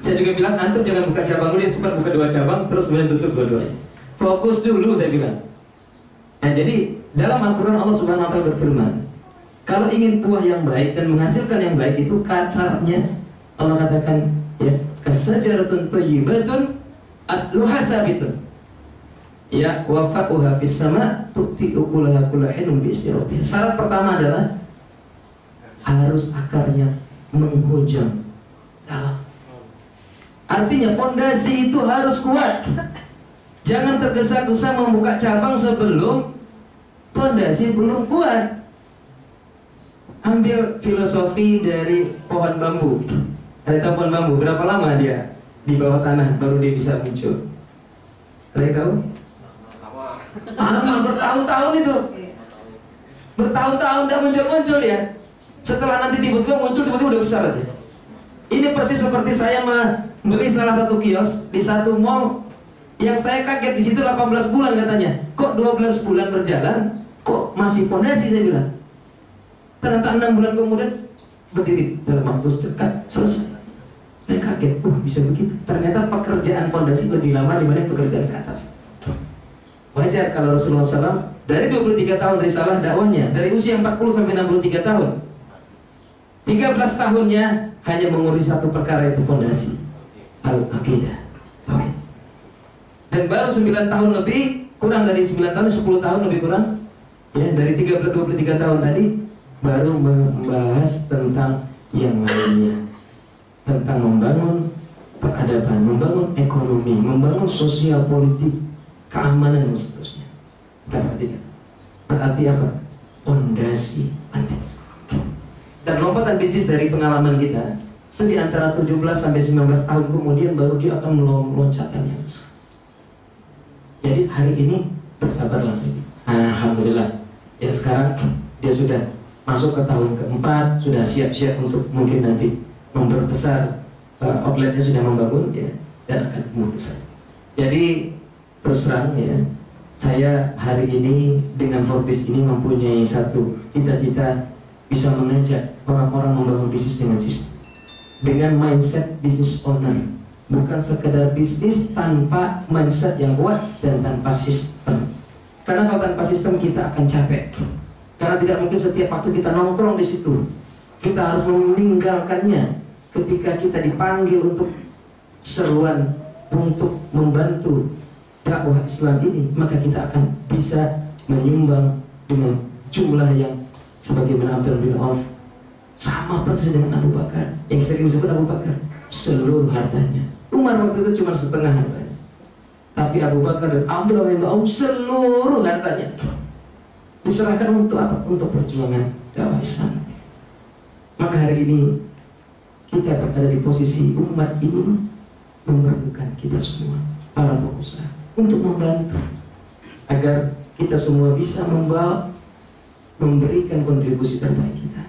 Saya juga bilang antum jangan buka cabang dulu, dia suka buka 2 cabang terus kemudian tutup dua-duanya. Fokus dulu, saya bilang. Nah, jadi dalam Al-Quran Allah Subhanahu Wa Taala berfirman, kalau ingin buah yang baik dan menghasilkan yang baik itu syaratnya Allah katakan ya, kasajaratun thayyibatun asluha sabitun. Ya, wa fa'uha fis sama tu'ti ukulaha kulla hinun bi izni rabbiha. Syarat pertama adalah harus akarnya menghujam dalam. Artinya pondasi itu harus kuat. Jangan tergesa-gesa membuka cabang sebelum pondasi belum kuat. Ambil filosofi dari pohon bambu. Ada pohon bambu, berapa lama dia di bawah tanah baru dia bisa muncul? Kalian tahu? Lama, bertahun-tahun itu. Bertahun-tahun tidak muncul-muncul ya. Setelah nanti tiba-tiba muncul, tiba-tiba udah besar aja. Ini persis seperti saya membeli salah satu kios di satu mall yang saya kaget, di situ 18 bulan katanya. Kok 12 bulan berjalan, kok masih pondasi, saya bilang. Ternyata 6 bulan kemudian berdiri dalam waktu cekat, selesai. Saya kaget, bisa begitu. Ternyata pekerjaan fondasi lebih lama dibanding pekerjaan ke atas. Wajar kalau Rasulullah SAW dari 23 tahun risalah dakwahnya, dari usia 40 sampai 63 tahun, 13 tahunnya hanya mengurus satu perkara, itu fondasi al-aqidah. Dan baru 9 tahun lebih, kurang dari 9 tahun, 10 tahun lebih kurang, ya, dari 23 tahun tadi baru membahas tentang yang lainnya, tentang membangun peradaban, membangun ekonomi, membangun sosial politik, keamanan dan seterusnya. Berarti apa? Fondasi penting. Dan lompatan bisnis dari pengalaman kita itu di antara 17 sampai 19 tahun kemudian baru dia akan meloncatkan yang besar. Jadi hari ini bersabarlah saja. Alhamdulillah. Ya sekarang dia sudah masuk ke tahun keempat, sudah siap-siap untuk mungkin nanti memperbesar outletnya, sudah membangun ya, dan akan tumbuh besar. Jadi terus terang ya, saya hari ini dengan Forbes ini mempunyai satu cita-cita, bisa mengajak orang-orang membangun bisnis dengan sistem, dengan mindset business owner, bukan sekedar bisnis tanpa mindset yang kuat dan tanpa sistem. Karena kalau tanpa sistem kita akan capek. Karena tidak mungkin setiap waktu kita nongkrong di situ. Kita harus meninggalkannya ketika kita dipanggil untuk seruan untuk membantu dakwah Islam ini, maka kita akan bisa menyumbang dengan jumlah yang sebagaimana Abdul bin Auf, sama persis dengan Abu Bakar, yang sering disebut Abu Bakar, seluruh hartanya. Umar waktu itu cuma setengah hartanya, tapi Abu Bakar dan Abdul bin Auf seluruh hartanya diserahkan untuk apa? Untuk perjuangan dakwah Islam. Maka hari ini kita berada di posisi umat ini memerlukan kita semua, para pengusaha, untuk membantu agar kita semua bisa memberikan kontribusi terbaik kita.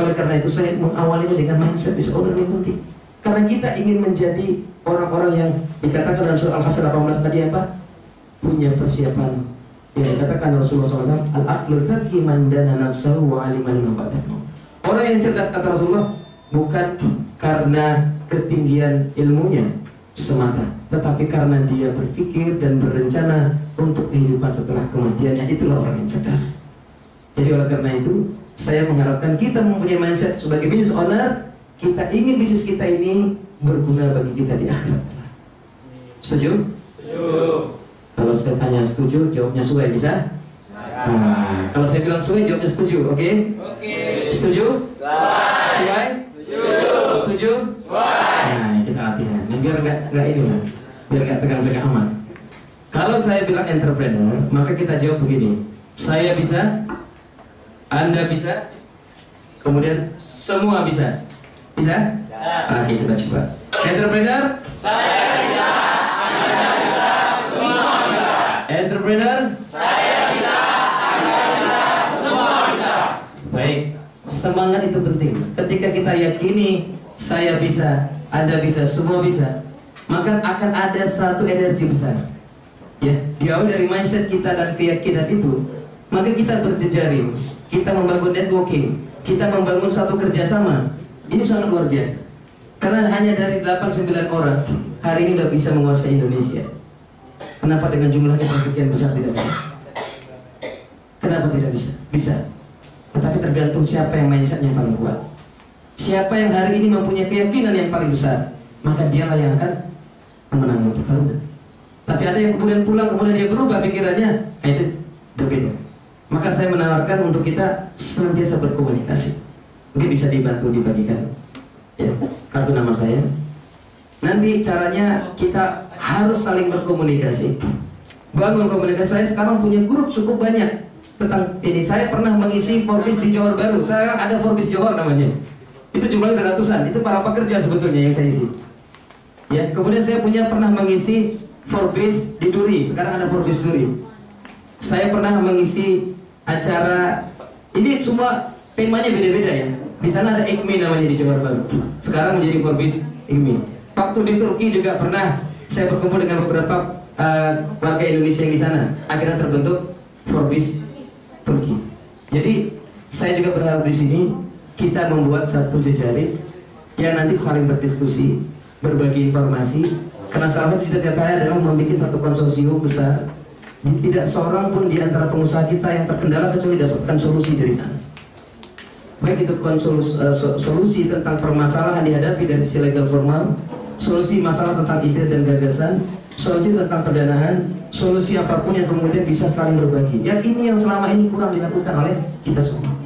Oleh karena itu saya mengawalinya dengan mindset disorder yang penting. Karena kita ingin menjadi orang-orang yang dikatakan dalam surah Al-Hasr 18 tadi apa? Punya persiapan. Yang dikatakan Rasulullah SAW, al-aqlu dzaki man dana nafsahu wa aliman ma ba'dahu. Orang yang cerdas, kata Rasulullah, bukan karena ketinggian ilmunya semata, tetapi karena dia berpikir dan berencana untuk kehidupan setelah kematiannya. Itulah orang yang cerdas. Jadi oleh karena itu saya mengharapkan kita mempunyai mindset sebagai business owner, kita ingin bisnis kita ini berguna bagi kita di akhirat. Setuju? Setuju. Kalau saya tanya setuju, jawabnya sesuai, bisa? Nah, kalau saya bilang sesuai, jawabnya setuju, oke? Oke. Setuju? Sesuai? Setuju. Setuju? Nah, kita latihan. Nah, biar nggak ini lah, biar nggak tegang-tegang amat. Kalau saya bilang entrepreneur, maka kita jawab begini: saya bisa, Anda bisa, kemudian semua bisa. Bisa? Oke, kita coba. Entrepreneur? Saya bisa, Anda bisa, semua bisa. Entrepreneur? Saya bisa, Anda bisa, semua bisa. Baik, semangat itu penting. Ketika kita yakini saya bisa, Anda bisa, semua bisa, maka akan ada satu energi besar. Ya, diawali dari mindset kita dan keyakinan itu, maka kita berjejaring, kita membangun networking, kita membangun satu kerjasama. Ini sangat luar biasa. Karena hanya dari 8-9 orang hari ini sudah bisa menguasai Indonesia. Kenapa dengan jumlah yang sekian besar tidak bisa? Kenapa tidak bisa? Bisa. Tetapi tergantung siapa yang mindsetnya paling kuat. Siapa yang hari ini mempunyai keyakinan yang paling besar, maka dialah yang akan memenangkan pertarungan. Tapi ada yang kemudian pulang, kemudian dia berubah pikirannya, itu berbeda. Maka saya menawarkan untuk kita senantiasa berkomunikasi. Mungkin bisa dibantu dibagikan ya, kartu nama saya. Nanti caranya kita harus saling berkomunikasi, bangun komunikasi. Saya sekarang punya grup cukup banyak tentang ini. Saya pernah mengisi Forbes di Johor Baru. Saya ada Forbes Johor namanya. Itu jumlahnya ratusan. Itu para pekerja sebetulnya yang saya isi. Ya, kemudian saya pernah mengisi Forbes di Duri. Sekarang ada Forbes Duri. Saya pernah mengisi acara ini, semua temanya beda-beda ya. Di sana ada IKMI namanya di Johor Baru. Sekarang menjadi Forbes IKMI. Waktu di Turki juga pernah saya berkumpul dengan beberapa warga Indonesia yang di sana. Akhirnya terbentuk Forbes Turki. Jadi saya juga berharap di sini kita membuat satu jejaring yang nanti saling berdiskusi, berbagi informasi. Karena salah satu cita-cita saya adalah membuat satu konsorsium besar. Tidak seorang pun di antara pengusaha kita yang terkendala kecuali dapatkan solusi dari sana. Baik itu solusi tentang permasalahan dihadapi dari sisi legal formal, solusi masalah tentang ide dan gagasan, solusi tentang pendanaan, solusi apapun yang kemudian bisa saling berbagi. Yang ini yang selama ini kurang dilakukan oleh kita semua.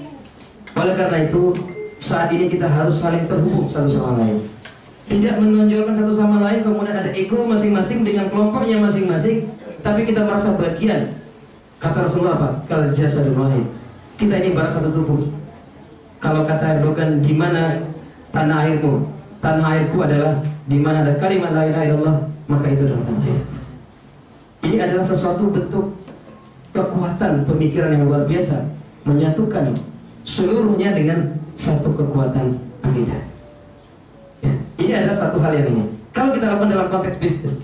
Oleh karena itu, saat ini kita harus saling terhubung satu sama lain. Tidak menonjolkan satu sama lain, kemudian ada ego masing-masing dengan kelompoknya masing-masing, tapi kita merasa bagian. Kata Rasulullah apa? Kalau jasa wahid. Kita ini barang satu tubuh. Kalau kata Erdogan, di mana tanah airmu? Tanah airku adalah di mana ada kalimat la ilaha illallah, maka itu adalah tanah air. Ini adalah sesuatu bentuk kekuatan pemikiran yang luar biasa, menyatukan seluruhnya dengan satu kekuatan akidah. Ya, ini adalah satu hal yang ini. Kalau kita lakukan dalam konteks bisnis,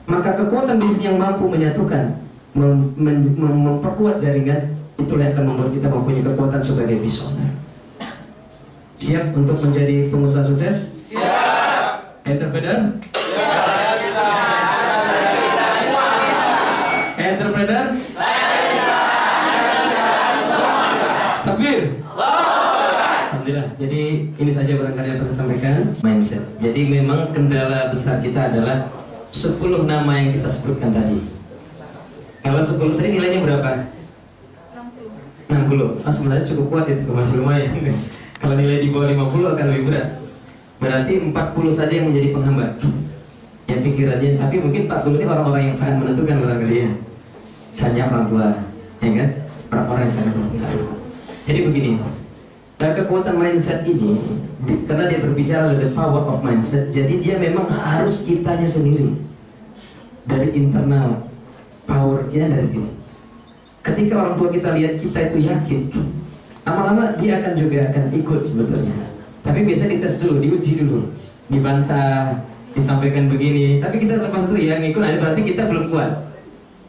maka kekuatan bisnis yang mampu menyatukan, memperkuat jaringan, itulah yang akan membuat kita mempunyai kekuatan sebagai visioner. Siap untuk menjadi pengusaha sukses? Siap. Entrepreneur? Siap. Entrepreneur? Takbir. Alhamdulillah. Jadi ini saja barangkali yang saya sampaikan. Mindset. Jadi memang kendala besar kita adalah 10 nama yang kita sebutkan tadi. Kalau 10 tadi nilainya berapa? 60. Sebenarnya cukup kuat itu, masih lumayan. Kalau nilai di bawah 50 akan lebih berat. Berarti 40 saja yang menjadi penghambat. Ya pikirannya, tapi mungkin 40 ini orang-orang yang sangat menentukan barangkali ya. Misalnya orang tua, ya kan? Orang-orang yang sangat menentukan. Jadi begini, kekuatan mindset ini, karena dia berbicara the power of mindset, jadi dia memang harus kitanya sendiri. Dari internal, powernya dari diri. Ketika orang tua kita lihat kita itu yakin, lama-lama dia juga akan ikut sebetulnya. Tapi biasa dites dulu, diuji dulu, dibantah, disampaikan begini. Tapi kita lepas itu ya ngikut, berarti kita belum kuat.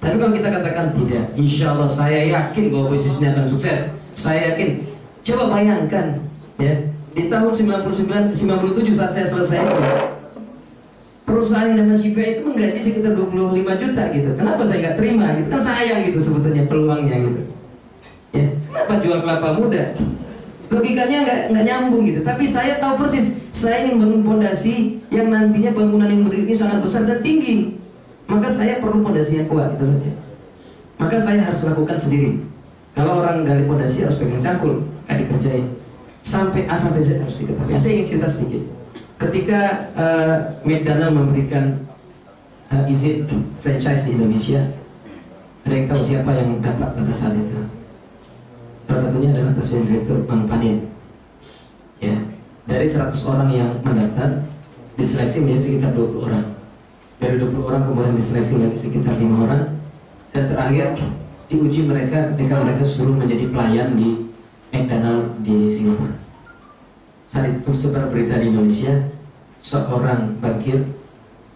Tapi kalau kita katakan tidak, insya Allah saya yakin bahwa bisnisnya akan sukses. Saya yakin. Coba bayangkan, ya di tahun 97 saat saya selesai itu, perusahaan yang namanya CPI itu menggaji sekitar 25 juta gitu. Kenapa saya nggak terima? Gitu kan sayang gitu sebetulnya peluangnya gitu. Ya, kenapa jual kelapa muda? Logikanya nggak nyambung gitu. Tapi saya tahu persis, saya ingin bangun fondasi yang nantinya bangunan yang berdiri ini sangat besar dan tinggi. Maka saya perlu fondasi yang kuat, itu saja. Maka saya harus lakukan sendiri. Kalau orang gali fondasi harus pegang cangkul, kayak dikerjain. Sampai A sampai Z harus diketahui. Saya ingin cerita sedikit. Ketika McDonald memberikan izin franchise di Indonesia, ada yang tahu siapa yang dapat pada saat itu? Salah satunya adalah Presiden Direktur Bang Panin. Ya, dari 100 orang yang mendaftar, diseleksi menjadi sekitar 20 orang. Dari 20 orang kemudian diseleksi menjadi sekitar 5 orang. Dan terakhir diuji mereka ketika mereka suruh menjadi pelayan di McDonald di Singapura. Saat itu sebar berita di Indonesia, seorang bankir,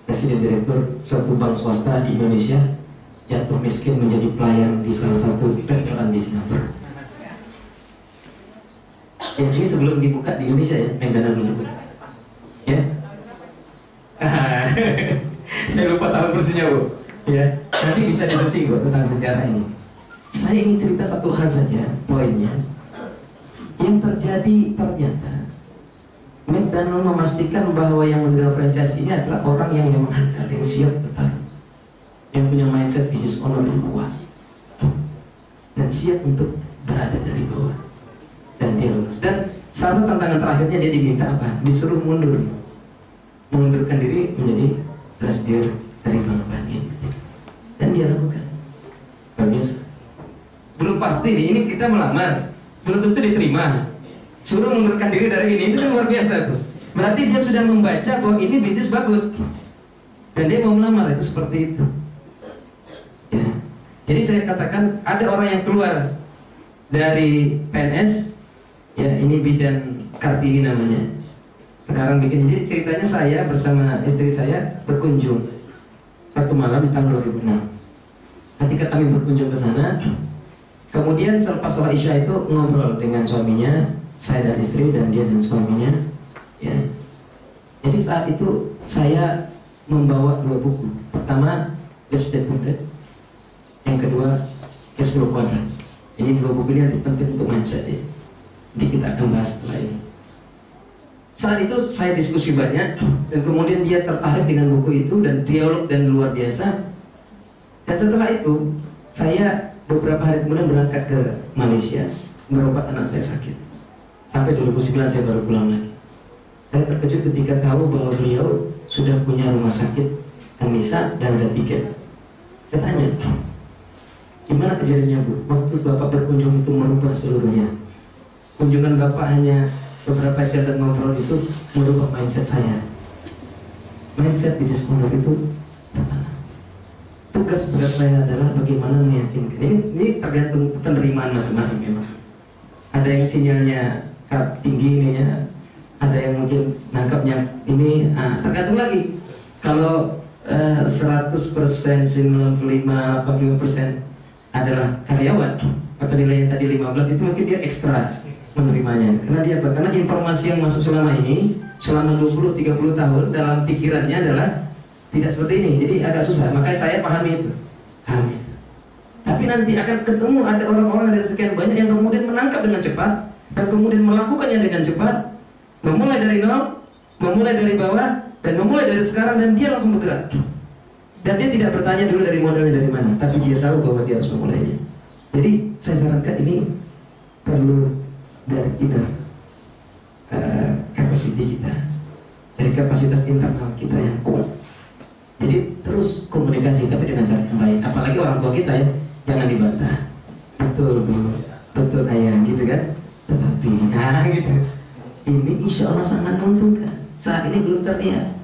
Presiden Direktur suatu bank swasta di Indonesia jatuh miskin menjadi pelayan di salah satu restoran di Singapura. Ya, ini sebelum dibuka di Indonesia ya, McDonald dulu. Ya. Saya lupa tahun persisnya Bu. Ya, nanti bisa disearching Bu tentang sejarah ini. Saya ingin cerita satu hal saja, poinnya. Yang terjadi ternyata McDonald memastikan bahwa yang menerima franchise ini adalah orang yang memang handal, yang siap bertarung, yang punya mindset bisnis owner yang kuat, dan siap untuk berada dari bawah. Dan dia lulus. Dan salah satu tantangan terakhirnya dia diminta apa? Disuruh mengundurkan diri menjadi presidir dari Bank Panin. Dan dia lakukan. Bagus. Belum pasti nih, ini kita melamar, belum tentu diterima. Suruh mengundurkan diri dari ini, itu kan luar biasa tuh. Berarti dia sudah membaca bahwa ini bisnis bagus, dan dia mau melamar, itu seperti itu. Ya. Jadi saya katakan ada orang yang keluar dari PNS. Ya, ini bidan Kartini namanya. Sekarang bikin, jadi ceritanya saya bersama istri saya berkunjung satu malam di tahun 2006. Ketika kami berkunjung ke sana, kemudian selepas sholat isya itu ngobrol dengan suaminya, saya dan istri dan dia dan suaminya, ya. Jadi saat itu saya membawa 2 buku. Pertama, Cash Flow Quadrant. Yang kedua, Cash Flow Quadrant. Ini 2 buku ini penting untuk mindset ya. Nanti kita akan bahas setelah ini. Saat itu saya diskusi banyak dan kemudian dia tertarik dengan buku itu dan dialog dan luar biasa. Dan setelah itu saya beberapa hari kemudian berangkat ke Malaysia berobat anak saya sakit. Sampai 2009 saya baru pulang lagi. Saya terkejut ketika tahu bahwa beliau sudah punya rumah sakit Anissa dan ada tiket. Saya tanya, gimana kejadiannya Bu? Waktu Bapak berkunjung itu merubah seluruhnya. Kunjungan Bapak hanya beberapa jam dan ngobrol itu merubah mindset saya. Mindset bisnis owner itu tugas berat saya adalah bagaimana meyakinkan. Ini tergantung penerimaan masing-masing memang. Ada yang sinyalnya tinggi ininya, ada yang mungkin nangkapnya ini, tergantung lagi. Kalau 100%, 95, 85% adalah karyawan atau nilainya tadi 15 itu mungkin dia ekstra menerimanya. Karena dia apa? Karena informasi yang masuk selama ini, selama 20-30 tahun dalam pikirannya adalah tidak seperti ini. Jadi agak susah. Makanya saya pahami itu. Tapi nanti akan ketemu ada orang-orang dari sekian banyak yang kemudian menangkap dengan cepat dan kemudian melakukannya dengan cepat, memulai dari nol, memulai dari bawah, dan memulai dari sekarang, dan dia langsung bergerak. Dan dia tidak bertanya dulu dari modalnya dari mana, tapi dia tahu bahwa dia harus memulainya. Jadi saya sarankan ini perlu dari inner capacity kita, dari kapasitas internal kita yang kuat. Jadi terus komunikasi tapi dengan cara yang baik. Apalagi orang tua kita ya, jangan dibantah. Betul Bu, betul ayah, gitu kan. Tetapi gitu. Ini insya Allah sangat menguntungkan. Saat ini belum terlihat.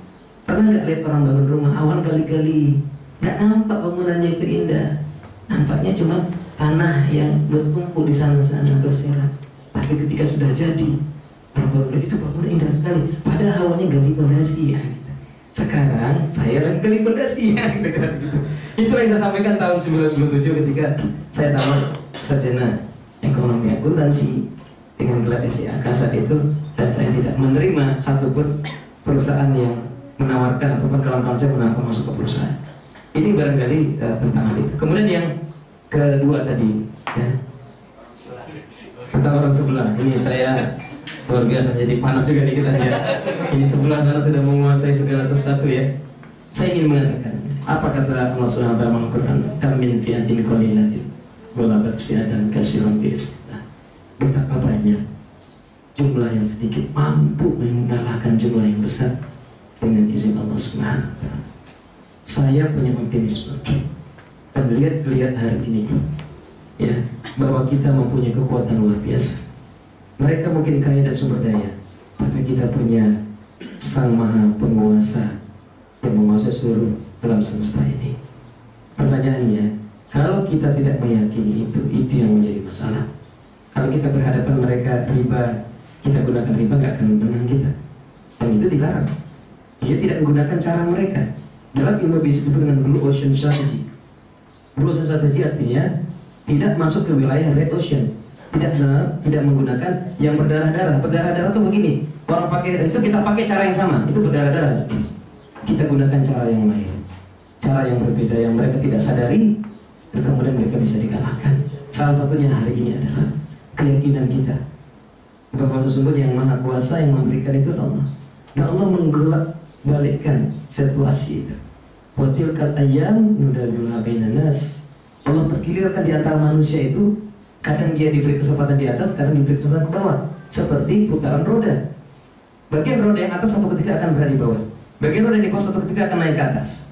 Pernah nggak lihat orang bangun rumah awal kali-kali nggak nampak bangunannya itu indah, nampaknya cuma tanah yang bertumpuk di sana-sana berserak. Tapi ketika sudah jadi bangunan itu bangunan indah sekali, padahal awalnya gali pondasi ya. Sekarang saya lagi gali pondasi ya. Itulah yang saya sampaikan tahun 1997 ketika saya tamat sarjana ekonomi akuntansi dengan gelar SIA saat itu, dan saya tidak menerima satupun perusahaan yang menawarkan ataupun kawan-kawan saya menawarkan masuk ke perusahaan. Ini barangkali tentang hal itu. Kemudian yang kedua tadi ya, tentang orang sebelah. Ini saya luar biasa, jadi panas juga nih kita ya. Ini sebelah sana sudah menguasai segala sesuatu ya. Saya ingin mengatakan apa kata Allah Subhanahu wa taala Al-Qur'an, "Kam min fi'atin qalilatin ghalabat fi'atan katsiran bi'iznillah." Betapa banyak jumlah yang sedikit mampu mengalahkan jumlah yang besar dengan izin Allah Subhanahu wa taala. Saya punya optimisme dan lihat hari ini ya, bahwa kita mempunyai kekuatan luar biasa. Mereka mungkin kaya dan sumber daya, tapi kita punya Sang Maha Penguasa yang menguasai seluruh alam semesta ini. Pertanyaannya, kalau kita tidak meyakini itu yang menjadi masalah. Kalau kita berhadapan mereka riba, kita gunakan riba, nggak akan menang kita. Dan itu dilarang. Dia tidak menggunakan cara mereka. Dalam ilmu bisnis itu dengan Blue Ocean Strategy. Blue Ocean Strategy artinya tidak masuk ke wilayah Red Ocean. Tidak menggunakan yang berdarah-darah. Berdarah-darah itu begini. Orang pakai itu, kita pakai cara yang sama. Itu berdarah-darah. Kita gunakan cara yang lain, cara yang berbeda yang mereka tidak sadari, dan kemudian mereka bisa dikalahkan. Salah satunya hari ini adalah keyakinan kita bahwa sesungguhnya yang Maha Kuasa yang memberikan itu Allah. Dan Allah menggelak balikkan situasi itu. Wa tilkal ayyam nudawiluha bainan nas. Allah pergilirkan di antara manusia itu. Kadang dia diberi kesempatan di atas, kadang diberi kesempatan ke bawah. Seperti putaran roda. Bagian roda yang atas satu ketika akan berada di bawah. Bagian roda yang di bawah satu ketika akan naik ke atas.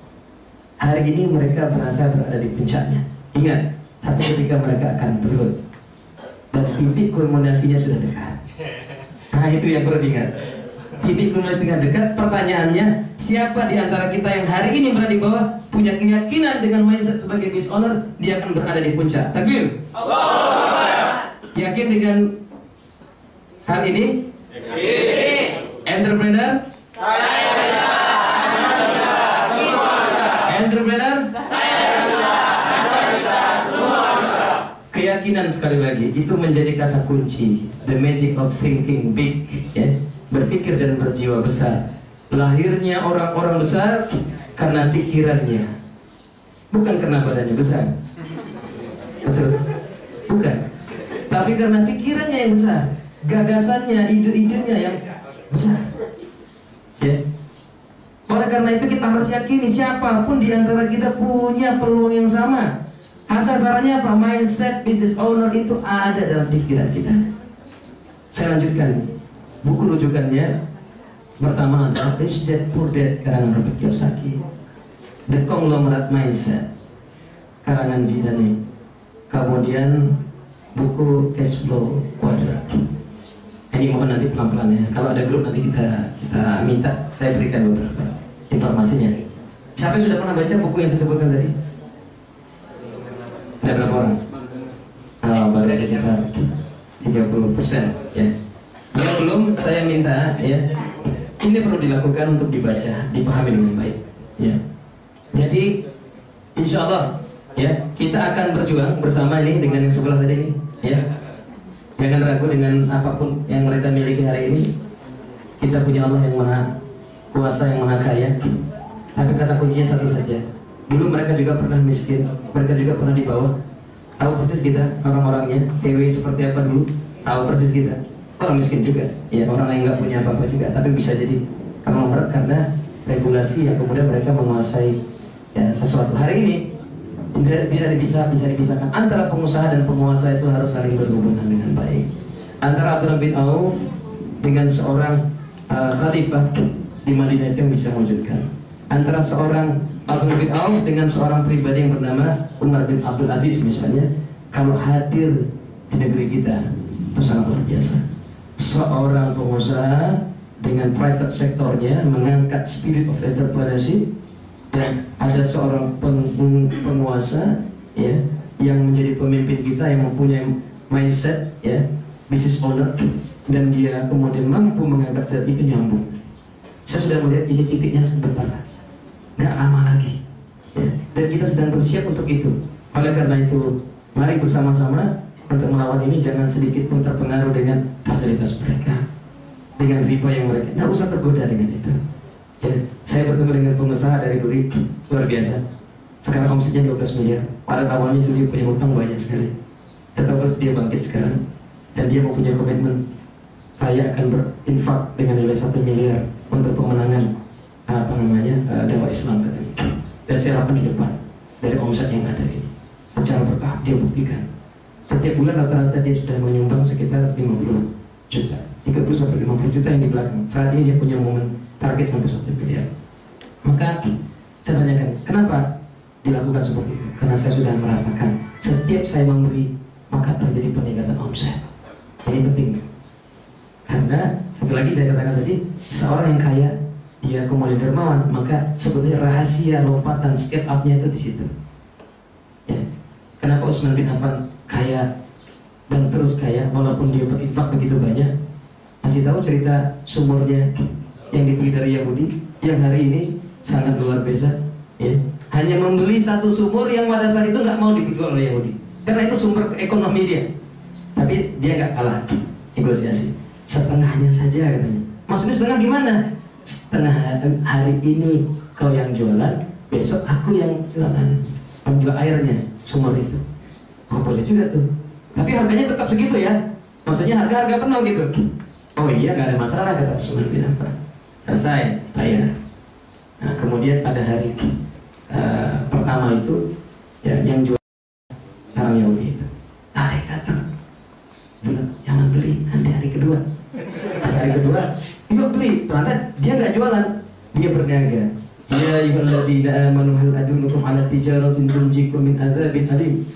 Hari ini mereka merasa berada di puncaknya. Ingat, satu ketika mereka akan turun. Dan titik kulminasinya sudah dekat. Nah itu yang perlu diingat. Titik kulminasinya dekat. Pertanyaannya, siapa di antara kita yang hari ini berada di bawah punya keyakinan dengan mindset sebagai business owner, dia akan berada di puncak. Takbir. Yakin dengan hal ini? Entrepreneur? Saya bisa. Entrepreneur? Saya bisa. Semua bisa. Keyakinan keyakinan sekali lagi itu menjadi kata kunci. The magic of thinking big, ya. Berpikir dan berjiwa besar. Lahirnya orang-orang besar karena pikirannya, bukan karena badannya besar. Betul? Bukan. Tapi karena pikirannya yang besar, gagasannya, ide-idenya yang besar. Ya. Oleh karena itu kita harus yakini siapapun di antara kita punya peluang yang sama. Sasarannya apa? Mindset business owner itu ada dalam pikiran kita. Saya lanjutkan. Buku rujukannya pertama adalah Rich Dad Poor Dad karangan Robert Kiyosaki, The Conglomerate Mindset karangan Zidane, kemudian buku Cash Flow Quadrant. Ini mohon nanti pelan-pelan ya. Kalau ada grup nanti kita minta saya berikan beberapa informasinya. Siapa yang sudah pernah baca buku yang saya sebutkan tadi? Ada berapa orang? Baru sekitar 30% ya. Yang belum saya minta ya, ini perlu dilakukan untuk dibaca, dipahami dengan baik ya. Jadi insya Allah ya, kita akan berjuang bersama ini dengan yang sebelah tadi ini ya. Jangan ragu dengan apapun yang mereka miliki hari ini. Kita punya Allah yang maha kuasa, yang maha kaya. Tapi kata kuncinya satu saja. Dulu mereka juga pernah miskin, mereka juga pernah di bawah. Tahu persis kita orang-orangnya, TW seperti apa dulu, tahu persis kita. Orang miskin juga, ya orang yang nggak punya apa-apa juga. Tapi bisa jadi konglomerat karena regulasi yang kemudian mereka menguasai ya sesuatu. Hari ini tidak bisa dipisahkan antara pengusaha dan penguasa, itu harus saling berhubungan dengan baik. Antara Abdurrahman bin Auf dengan seorang khalifah di Madinah itu yang bisa mewujudkan. Antara seorang Abdurrahman bin Auf dengan seorang pribadi yang bernama Umar bin Abdul Aziz misalnya, kalau hadir di negeri kita itu sangat luar biasa. Seorang pengusaha dengan private sektornya mengangkat spirit of entrepreneurship, dan ada seorang penguasa ya yang menjadi pemimpin kita, yang mempunyai mindset ya business owner, dan dia kemudian mampu mengangkat zat itu nyambung. Saya sudah melihat ini titiknya sebentar, nggak lama lagi ya. Dan kita sedang bersiap untuk itu. Oleh karena itu mari bersama-sama untuk melawan ini. Jangan sedikit pun terpengaruh dengan fasilitas mereka, dengan riba yang mereka, nggak usah tergoda dengan itu. Ya, saya bertemu dengan pengusaha dari Duri, luar biasa. Sekarang omsetnya 12 miliar. Pada awalnya itu dia punya hutang banyak sekali. Saya tahu pas dia bangkit sekarang, dan dia mempunyai komitmen, saya akan berinfak dengan nilai 1 miliar untuk pemenangan dakwah Islam katanya. Dan saya harapkan di depan dari omset yang ada ini, secara bertahap dia buktikan. Setiap bulan rata-rata dia sudah menyumbang sekitar 50 juta, 30 sampai 50 juta yang di belakang. Saat ini dia punya momen target sampai 1 miliar. Maka saya tanyakan, kenapa dilakukan seperti itu? Karena saya sudah merasakan setiap saya memberi maka terjadi peningkatan omset. Ini penting. Karena satu lagi saya katakan tadi, seorang yang kaya dia kemudian dermawan, maka sebetulnya rahasia lompatan scale up-nya itu di situ. Ya. Kenapa Utsman bin Affan kaya dan terus kaya walaupun dia berinfak begitu banyak? Masih tahu cerita sumurnya yang dibeli dari Yahudi, yang hari ini sangat luar biasa ya. Hanya membeli satu sumur yang pada saat itu nggak mau dijual oleh Yahudi, karena itu sumber ekonomi dia. Tapi dia nggak kalah negosiasi, setengahnya saja katanya. Maksudnya setengah gimana? Setengah hari ini kau yang jualan, besok aku yang jualan, menjual airnya sumur itu. Oh boleh juga tuh, tapi harganya tetap segitu ya, maksudnya harga penuh gitu. Oh iya, nggak ada masalah kata Utsman bin Affan. Selesai bayar. Nah, kemudian pada hari pertama itu ya, yang jual orang Yahudi itu ada yang datang, bilang jangan beli, nanti hari kedua. Pas hari kedua yuk beli, ternyata dia nggak jualan, dia berniaga. Ya ayyuhalladzina amanu hal adullukum ala tijaratin tunjikum min adzabin alim.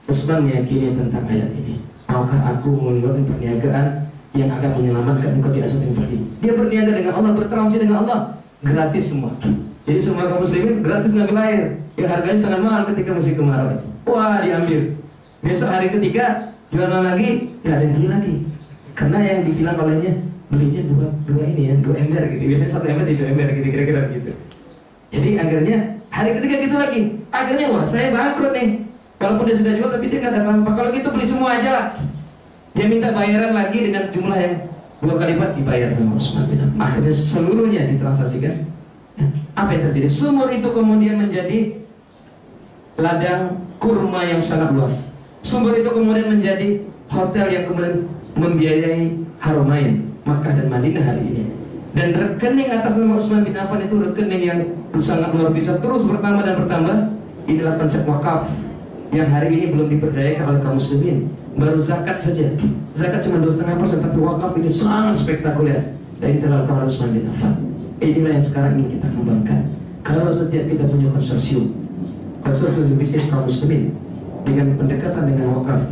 Utsman meyakini tentang ayat ini. Maukah aku menunjukkan perniagaan yang akan menyelamatkan engkau di asap yang pedih? Dia berniaga dengan Allah, bertransaksi dengan Allah, gratis semua. Jadi semua kaum muslimin gratis ngambil air yang harganya sangat mahal ketika musim kemarau. Wah, diambil. Besok hari ketiga jualan lagi, nggak ada yang beli lagi. Karena yang dibilang olehnya belinya dua ini ya, 2 ember gitu. Biasanya 1 ember jadi 2 ember gitu, kira-kira begitu. Jadi akhirnya hari ketiga gitu lagi. Akhirnya wah saya bangkrut nih. Walaupun dia sudah jual tapi dia nggak ada apa-apa. Kalau gitu beli semua aja lah. Dia minta bayaran lagi dengan jumlah yang 2 kali lipat dibayar sama Utsman bin Affan. Akhirnya seluruhnya ditransaksikan. Apa yang terjadi? Sumur itu kemudian menjadi ladang kurma yang sangat luas. Sumur itu kemudian menjadi hotel yang kemudian membiayai Haramain, Makkah dan Madinah hari ini. Dan rekening atas nama Utsman bin Affan itu rekening yang sangat luar biasa, terus bertambah dan bertambah. Inilah konsep wakaf yang hari ini belum diberdayakan oleh kaum muslimin. Baru zakat saja, zakat cuma 2,5%, tapi wakaf ini sangat spektakuler dan diterapkan oleh Utsman bin Affan. Inilah yang sekarang ingin kita kembangkan. Kalau setiap kita punya konsorsium bisnis kaum muslimin dengan pendekatan dengan wakaf,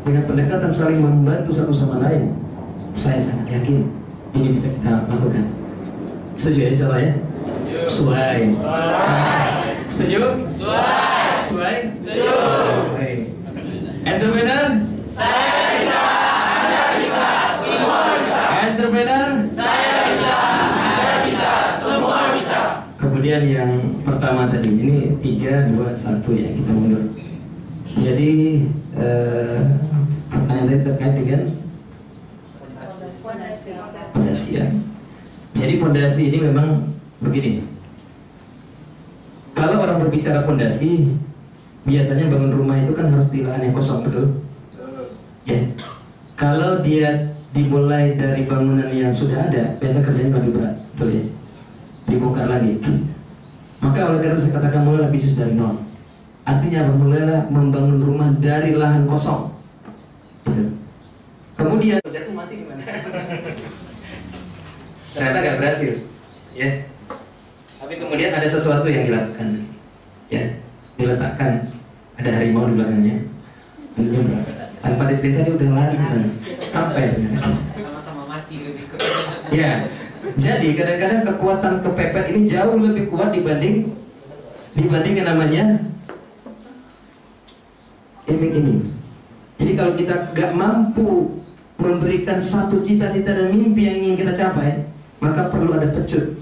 dengan pendekatan saling membantu satu sama lain, saya sangat yakin ini bisa kita lakukan. Setuju ya insyaallah ya? Suai. Setuju? Suai. Setuju. Entrepreneur? Saya bisa. Anda bisa. Semua bisa. Entrepreneur? Saya bisa. Anda bisa. Semua bisa. Kemudian yang pertama tadi, ini 3, 2, 1 ya, kita mundur. Jadi pertanyaan tadi terkait dengan pondasi ya. Jadi pondasi ini memang begini. Kalau orang berbicara pondasi, biasanya bangun rumah itu kan harus di lahan yang kosong, betul? Ya. Kalau dia dimulai dari bangunan yang sudah ada, biasa kerjanya lebih berat, betul ya? Dibongkar lagi. Maka oleh karena saya katakan mulailah bisnis dari nol. Artinya apa? Mulailah membangun rumah dari lahan kosong. Gitu. Kemudian jatuh mati gimana? Ternyata nggak berhasil, ya. Tapi kemudian ada sesuatu yang dilakukan, ya. Diletakkan ada harimau di belakangnya. Tanpa diperintah dia udah lari ke sana. Apa ya? Sama-sama mati risiko. Ya. Jadi kadang-kadang kekuatan kepepet ini jauh lebih kuat dibanding yang namanya iming-iming. Jadi kalau kita gak mampu memberikan satu cita-cita dan mimpi yang ingin kita capai, maka perlu ada pecut.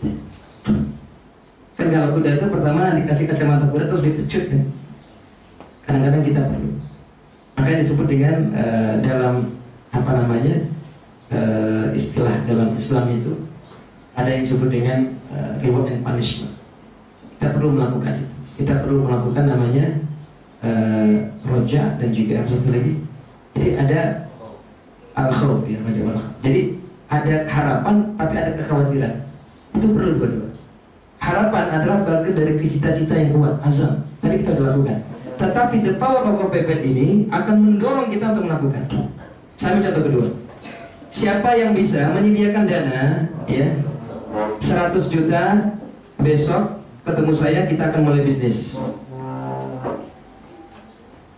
Kan kalau kuda itu pertama dikasih kacamata kuda terus dipecut kan? Kadang-kadang kita perlu. Makanya disebut dengan dalam apa namanya istilah dalam Islam itu ada yang disebut dengan reward and punishment. Kita perlu melakukan itu. Kita perlu melakukan namanya roja dan juga satu lagi. Jadi ada al-khawf ya, roja wal khawf. Jadi ada harapan tapi ada kekhawatiran. Itu perlu dua-dua. Harapan adalah bagian dari cita-cita yang kuat, azam. Tadi kita sudah lakukan. Tetapi the power of kepepet ini akan mendorong kita untuk melakukan. Saya contoh kedua. Siapa yang bisa menyediakan dana, ya, 100 juta besok ketemu saya, kita akan mulai bisnis.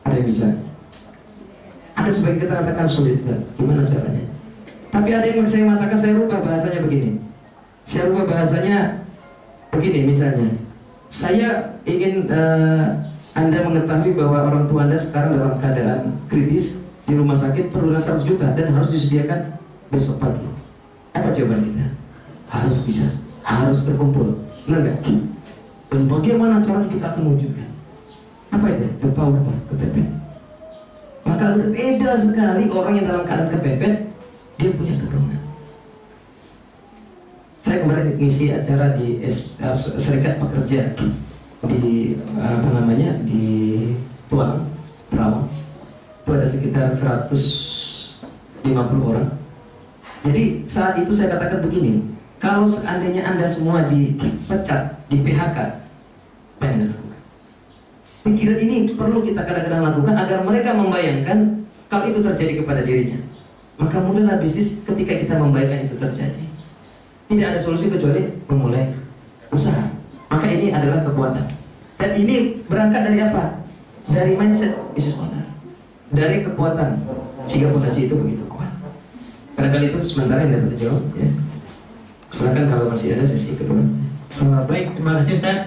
Ada yang bisa? Ada sebagian kita katakan sulit, gimana caranya? Tapi ada yang saya mengatakan, saya rubah bahasanya begini. Saya rubah bahasanya begini, misalnya, saya ingin Anda mengetahui bahwa orang tua Anda sekarang dalam keadaan kritis di rumah sakit, perlu 100 juta dan harus disediakan besok pagi. Apa jawaban kita? Harus bisa, harus terkumpul, benar nggak? Dan bagaimana caranya kita akan mewujudkan? Apa itu? The power of kepepet. Maka berbeda sekali orang yang dalam keadaan kepepet, dia punya dorongan. Saya kemarin ngisi acara di Serikat Pekerja di apa namanya di Tuang, Perawang. Itu ada sekitar 150 orang. Jadi saat itu saya katakan begini, kalau seandainya Anda semua dipecat, di PHK, apa yang Anda lakukan? Pikiran ini perlu kita kadang-kadang lakukan agar mereka membayangkan kalau itu terjadi kepada dirinya. Maka mulailah bisnis ketika kita membayangkan itu terjadi. Tidak ada solusi kecuali memulai usaha. Maka ini adalah kekuatan. Dan ini berangkat dari apa? Dari mindset bisnis owner. Dari kekuatan. Sehingga fondasi itu begitu kuat. Barangkali itu sementara yang dapat dijawab, ya. Silakan kalau masih ada sesi kedua. Baik, terima kasih Ustaz.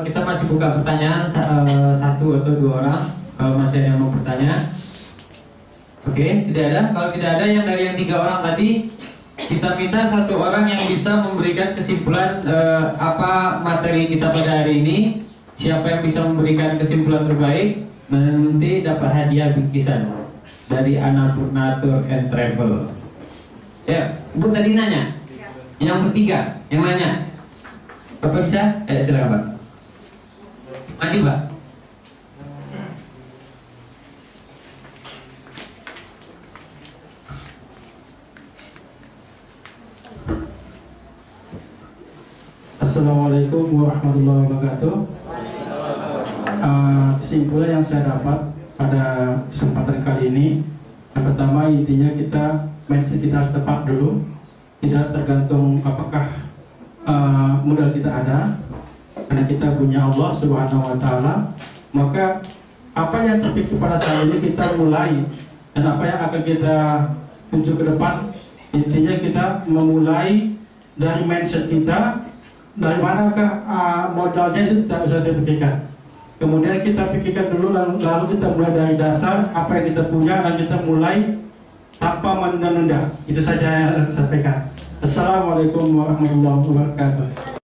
Kita masih buka pertanyaan 1 atau 2 orang. Kalau masih ada yang mau bertanya. Oke, tidak ada. Kalau tidak ada, yang dari yang 3 orang tadi, kita minta 1 orang yang bisa memberikan kesimpulan apa materi kita pada hari ini. Siapa yang bisa memberikan kesimpulan terbaik, nanti dapat hadiah bingkisan dari Annapurna Tour and Travel. Ya, Ibu tadi nanya. Yang bertiga, yang nanya. Bapak bisa? Silakan Pak. Maju Pak. Assalamualaikum warahmatullahi wabarakatuh. Kesimpulan yang saya dapat pada kesempatan kali ini, yang pertama intinya kita mindset kita harus tepat dulu, tidak tergantung apakah modal kita ada, karena kita punya Allah Subhanahu Wa Taala. Maka apa yang terpikir pada saat ini kita mulai, dan apa yang akan kita tuju ke depan, intinya kita memulai dari mindset kita. Dari manakah modalnya itu tidak usah dipikirkan. Kemudian kita pikirkan dulu, lalu kita mulai dari dasar apa yang kita punya, dan kita mulai tanpa menunda-nunda. Itu saja yang saya sampaikan. Assalamualaikum warahmatullahi wabarakatuh.